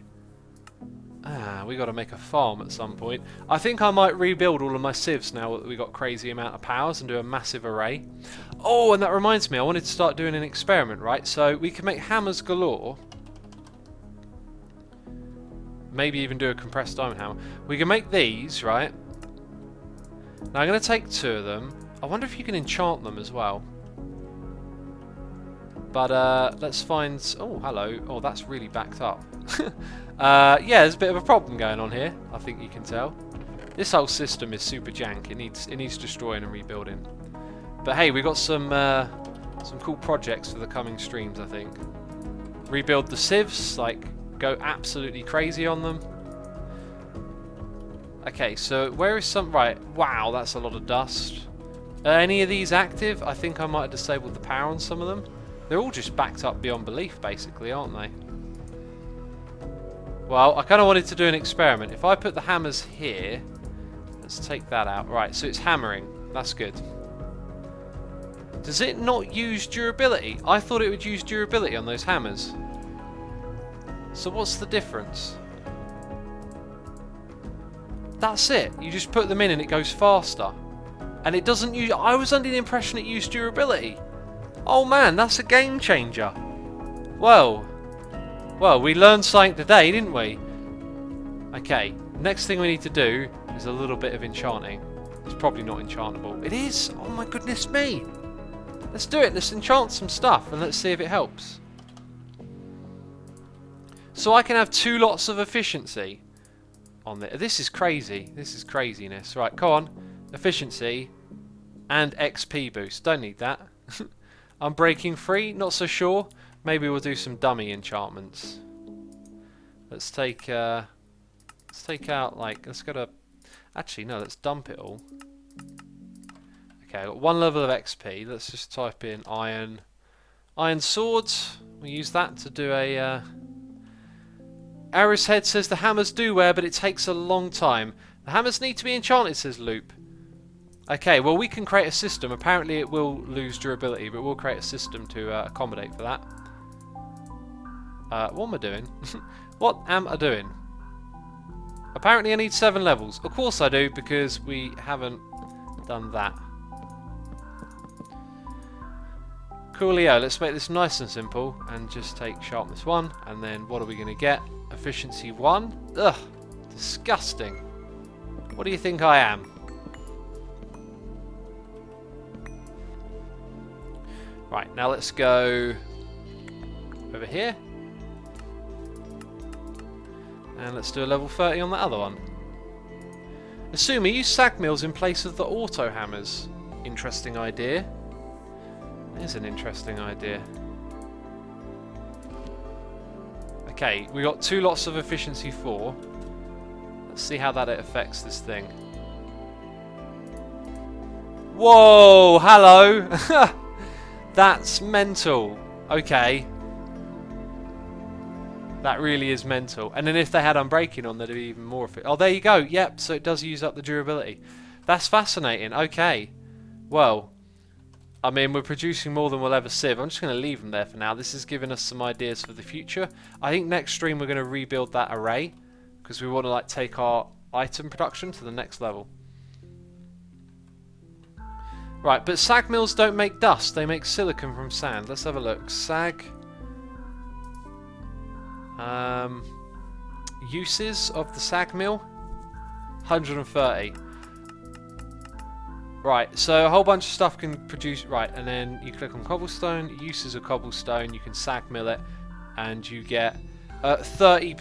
Ah, we got to make a farm at some point. I think I might rebuild all of my sieves now that we got crazy amount of powers and do a massive array. Oh, and that reminds me, I wanted to start doing an experiment, right? So we can make hammers galore. Maybe even do a compressed diamond hammer. We can make these, right? Now I'm going to take 2 of them. I wonder if you can enchant them as well. But let's find... Oh, hello. Oh, that's really backed up. Yeah, there's a bit of a problem going on here. I think you can tell. This whole system is super jank. It needs destroying and rebuilding. But hey, we got some cool projects for the coming streams, I think. Rebuild the sieves, like go absolutely crazy on them. Okay, so where is some... Right, wow, that's a lot of dust. Any of these active? I think I might have disabled the power on some of them. They're all just backed up beyond belief, basically, aren't they? Well, I kind of wanted to do an experiment. If I put the hammers here, let's take that out. Right, so it's hammering. That's good. Does it not use durability? I thought it would use durability on those hammers. So what's the difference? That's it. You just put them in and it goes faster. And it doesn't use... I was under the impression it used durability. Oh man, that's a game changer. Well, Well, we learned something today, didn't we? Okay, next thing we need to do is a little bit of enchanting. It's probably not enchantable. It is! Oh my goodness me! Let's do it. Let's enchant some stuff and let's see if it helps. So I can have 2 lots of efficiency on this. This is crazy. This is craziness. Right, come on. Efficiency and XP boost. Don't need that. I'm breaking free. Not so sure. Maybe we'll do some dummy enchantments. Let's take out like, let's go to, actually no, let's dump it all. Okay, I've got 1 level of XP. Let's just type in iron swords. We'll use that to do a Arrow's Head says the hammers do wear, but it takes a long time. The hammers need to be enchanted, says Loop. Okay, well we can create a system. Apparently it will lose durability, but we'll create a system to accommodate for that. What am I doing? What am I doing? Apparently I need 7 levels. Of course I do, because we haven't done that. Coolio, let's make this nice and simple and just take sharpness 1, and then what are we going to get? Efficiency 1? Ugh, disgusting. What do you think I am? Right, now let's go over here. And let's do a level 30 on that other one. Assume we use sag mills in place of the auto hammers. Interesting idea. It's an interesting idea. Okay, we got 2 lots of efficiency 4. Let's see how that affects this thing. Whoa, hello! That's mental. Okay. That really is mental. And then if they had Unbreaking on, there'd be even more of it. Oh, there you go. Yep, so it does use up the durability. That's fascinating. Okay. Well, I mean, we're producing more than we'll ever sieve. I'm just going to leave them there for now. This has given us some ideas for the future. I think next stream we're going to rebuild that array, because we want to like take our item production to the next level. Right, but sag mills don't make dust. They make silicon from sand. Let's have a look. Sag. Uses of the sag mill. 130. Right, so a whole bunch of stuff can produce. Right, and then you click on cobblestone. Uses of cobblestone. You can sag mill it, and you get 30%,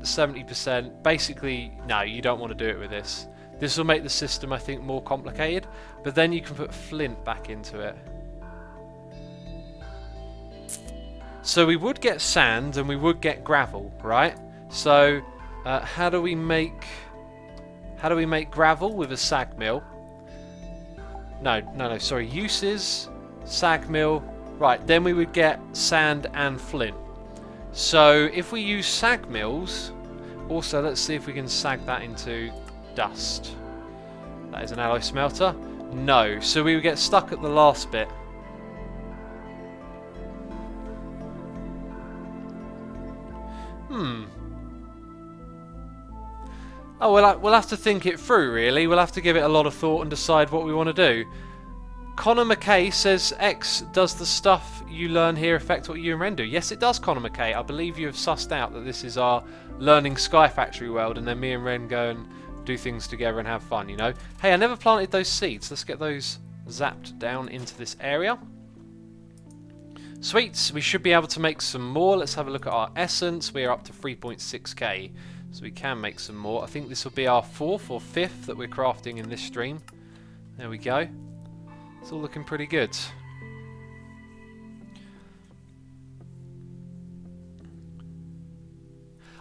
70%. Basically, no, you don't want to do it with this. This will make the system, I think, more complicated. But then you can put flint back into it. So we would get sand and we would get gravel, right? So how do we make gravel with a sag mill? No, sorry. Uses, sag mill. Right, then we would get sand and flint. So if we use sag mills, also let's see if we can sag that into dust. That is an alloy smelter. No, so we would get stuck at the last bit. Oh, we'll have to think it through, really. We'll have to give it a lot of thought and decide what we want to do. Connor McKay says, X, does the stuff you learn here affect what you and Ren do? Yes, it does, Connor McKay. I believe you have sussed out that this is our learning Sky Factory world, and then me and Ren go and do things together and have fun, you know? Hey, I never planted those seeds. Let's get those zapped down into this area. Sweet, we should be able to make some more. Let's have a look at our essence. We are up to 3.6k, so we can make some more. I think this will be our 4th or 5th that we're crafting in this stream. There we go. It's all looking pretty good.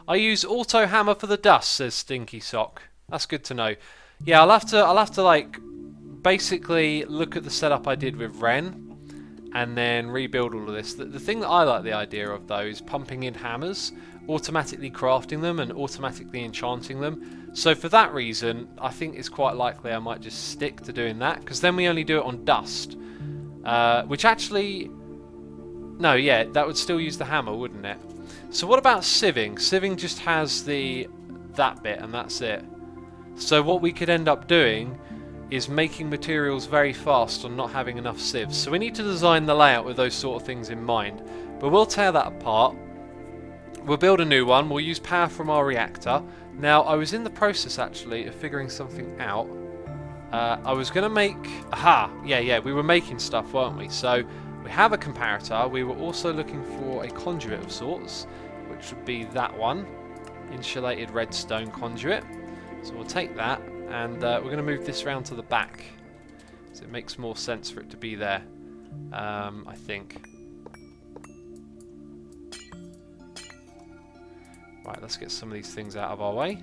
I use auto hammer for the dust, says Stinky Sock. That's good to know. Yeah, I'll have to like basically look at the setup I did with Ren and then rebuild all of this. The thing that I like the idea of though is pumping in hammers, automatically crafting them and automatically enchanting them. So for that reason, I think it's quite likely I might just stick to doing that, because then we only do it on dust. Which actually... No, yeah, that would still use the hammer, wouldn't it? So what about sieving? Sieving just has that bit and that's it. So what we could end up doing is making materials very fast on not having enough sieves. So we need to design the layout with those sort of things in mind. But we'll tear that apart. We'll build a new one. We'll use power from our reactor. Now, I was in the process, actually, of figuring something out. I was going to make... Aha! Yeah, we were making stuff, weren't we? So, we have a comparator. We were also looking for a conduit of sorts, which would be that one. Insulated redstone conduit. So, we'll take that, and we're going to move this round to the back. So, it makes more sense for it to be there, I think. Right, let's get some of these things out of our way.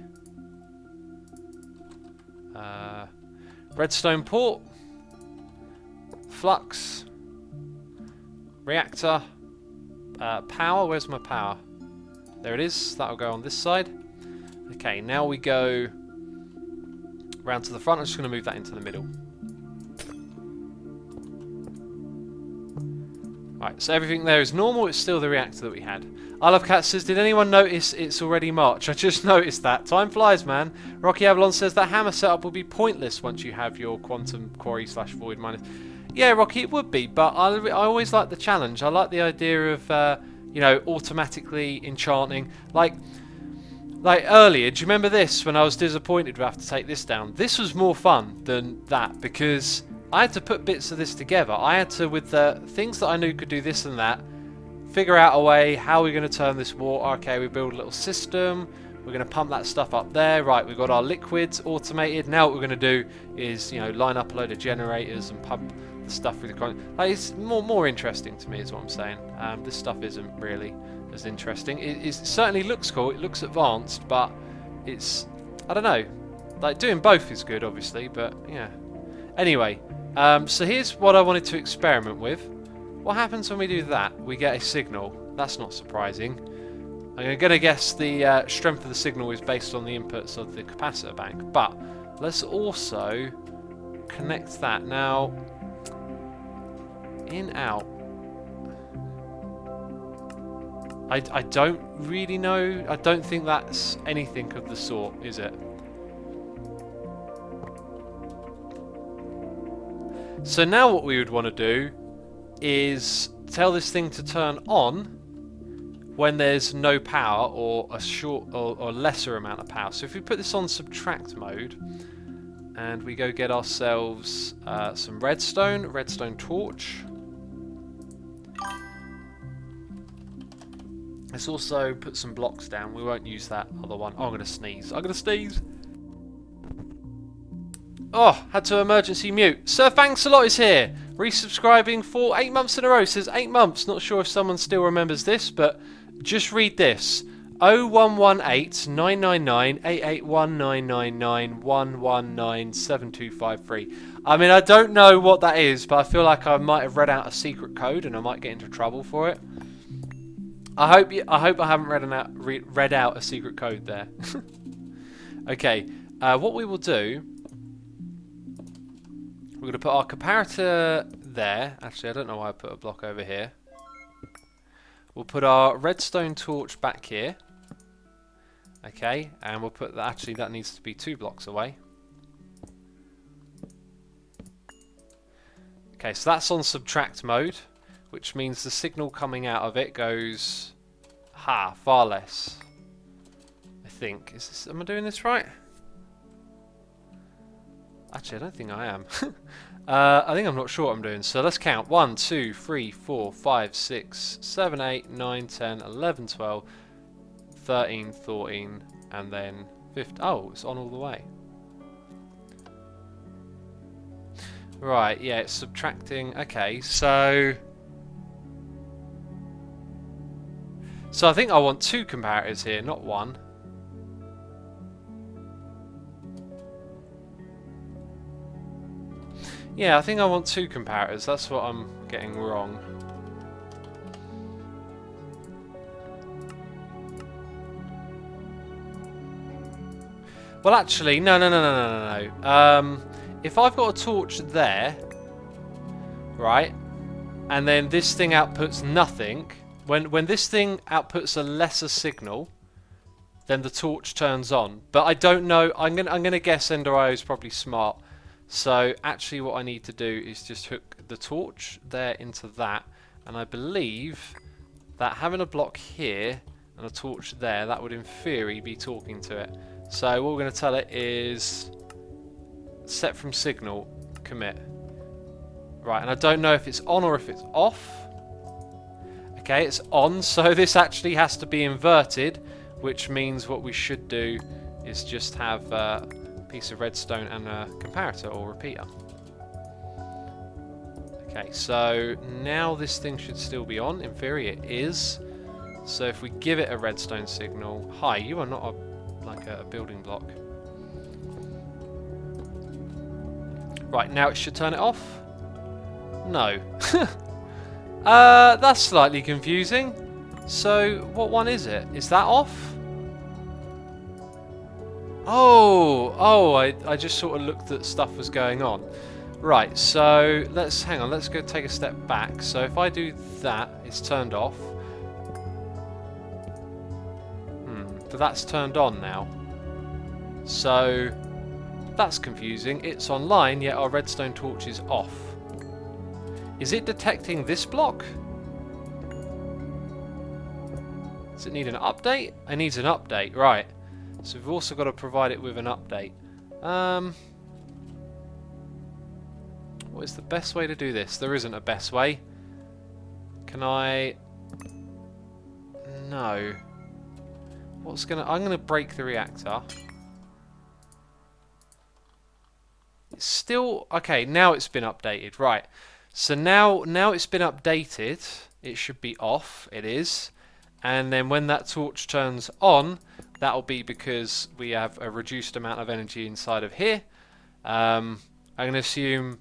Redstone port. Flux. Reactor. Power. Where's my power? There it is. That'll go on this side. Okay, now we go round to the front. I'm just going to move that into the middle. Right, so everything there is normal. It's still the reactor that we had. I Love Cat says, did anyone notice it's already March? I just noticed that. Time flies, man. Rocky Avalon says that hammer setup will be pointless once you have your quantum quarry / void miners. Yeah, Rocky, it would be, but I always like the challenge. I like the idea of, you know, automatically enchanting. Like earlier, do you remember this when I was disappointed we have to take this down? This was more fun than that because I had to put bits of this together. I had to, with the things that I knew could do this and that, figure out a way how we're going to turn this water. Okay, we build a little system. We're going to pump that stuff up there. Right, we've got our liquids automated. Now what we're going to do is, you know, line up a load of generators and pump the stuff through the... Like, it's more interesting to me is what I'm saying. This stuff isn't really as interesting. It certainly looks cool. It looks advanced, but it's... I don't know. Like, doing both is good, obviously, but, yeah. Anyway, so here's what I wanted to experiment with. What happens when we do that? We get a signal. That's not surprising. I'm going to guess the strength of the signal is based on the inputs of the capacitor bank. But let's also connect that. Now, in, out. I don't really know. I don't think that's anything of the sort, is it? So now what we would want to do is tell this thing to turn on when there's no power or a short or lesser amount of power. So if we put this on subtract mode and we go get ourselves some redstone torch. Let's also put some blocks down. We won't use that other one. Oh, I'm going to sneeze. I'm going to sneeze. Oh, had to emergency mute. Sir Thanks a Lot is here. Resubscribing for 8 months in a row. Says 8 months. Not sure if someone still remembers this, but just read this. 0118 999 881999 119 7253. I mean, I don't know what that is, but I feel like I might have read out a secret code and I might get into trouble for it. I hope I haven't read out a secret code there. Okay, what we will do, we're going to put our comparator there. Actually, I don't know why I put a block over here. We'll put our redstone torch back here. Okay, and we'll put that. Actually, that needs to be 2 blocks away. Okay, so that's on subtract mode, which means the signal coming out of it goes far less. I think. Am I doing this right? Actually, I don't think I am. I think I'm not sure what I'm doing. So let's count. 1, 2, 3, 4, 5, 6, 7, 8, 9, 10, 11, 12, 13, 14, and then 15. Oh, it's on all the way. Right, yeah, it's subtracting. Okay, so I think I want 2 comparators here, not 1. Yeah, I think I want 2 comparators. That's what I'm getting wrong. Well, actually, no. If I've got a torch there, right, and then this thing outputs nothing, when this thing outputs a lesser signal, then the torch turns on. But I don't know. I'm gonna guess Ender.io is probably smart. So actually, what I need to do is just hook the torch there into that, and I believe that having a block here and a torch there, that would in theory be talking to it. So what we're going to tell it is set from signal, commit. Right, and I don't know if it's on or if it's off. Okay, it's on, so this actually has to be inverted, which means what we should do is just have a piece of redstone and a comparator or repeater. Okay, so now this thing should still be on. In theory it is. So if we give it a redstone signal... Hi, you are not like a building block. Right, now it should turn it off. No. That's slightly confusing. So what one is it? Is that off? Oh, I just sort of looked at stuff was going on. Right, so let's hang on, let's go take a step back. So if I do that, it's turned off. But that's turned on now. So that's confusing. It's online, yet our redstone torch is off. Is it detecting this block? Does it need an update? It needs an update, right. So we've also got to provide it with an update. What is the best way to do this? There isn't a best way. Can I... No. I'm gonna break the reactor. It's still... Okay, now it's been updated. Right. So now it's been updated. It should be off. It is. And then when that torch turns on, that'll be because we have a reduced amount of energy inside of here. I'm going to assume,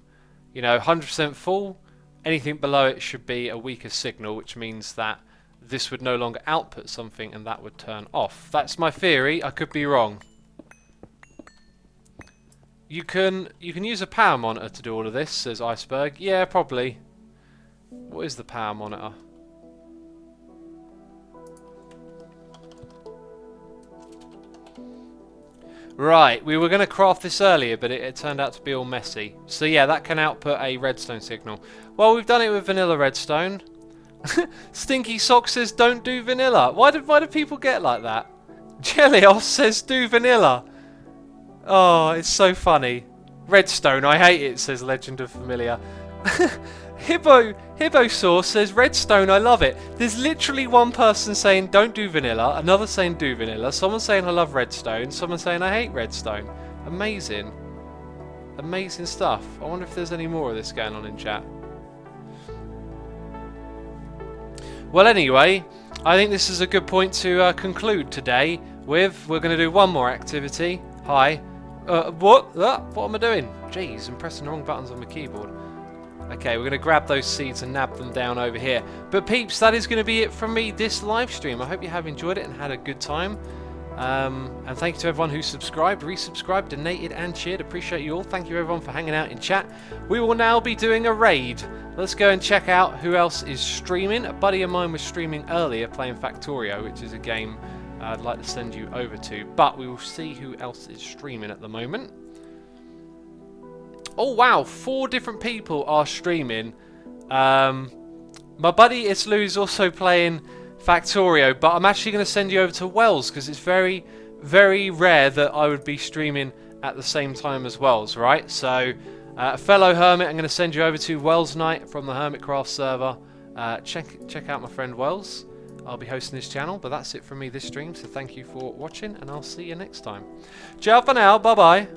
you know, 100% full. Anything below it should be a weaker signal, which means that this would no longer output something and that would turn off. That's my theory. I could be wrong. You can use a power monitor to do all of this, says Iceberg. Yeah, probably. What is the power monitor? Right, we were going to craft this earlier, but it turned out to be all messy. So yeah, that can output a redstone signal. Well, we've done it with vanilla redstone. Stinky Sock says don't do vanilla. Why do people get like that? Jellios says do vanilla. Oh, it's so funny. Redstone, I hate it, says Legend of Familiar. Hibbosaur says redstone, I love it. There's literally one person saying don't do vanilla, another saying do vanilla, someone saying I love redstone, someone saying I hate redstone. Amazing. Amazing stuff. I wonder if there's any more of this going on in chat. Well, anyway, I think this is a good point to conclude today with. We're going to do one more activity. Hi. What? What am I doing? Jeez, I'm pressing the wrong buttons on my keyboard. Okay, we're going to grab those seeds and nab them down over here. But peeps, that is going to be it from me this live stream. I hope you have enjoyed it and had a good time. And thank you to everyone who subscribed, resubscribed, donated and cheered. Appreciate you all. Thank you everyone for hanging out in chat. We will now be doing a raid. Let's go and check out who else is streaming. A buddy of mine was streaming earlier playing Factorio, which is a game I'd like to send you over to. But we will see who else is streaming at the moment. Oh wow, 4 different people are streaming. My buddy Islu is also playing Factorio, but I'm actually going to send you over to Wells because it's very, very rare that I would be streaming at the same time as Wells, right? So, fellow Hermit, I'm going to send you over to Wells Knight from the Hermitcraft server. Check out my friend Wells. I'll be hosting this channel, but that's it from me this stream, so thank you for watching, and I'll see you next time. Ciao for now, bye-bye.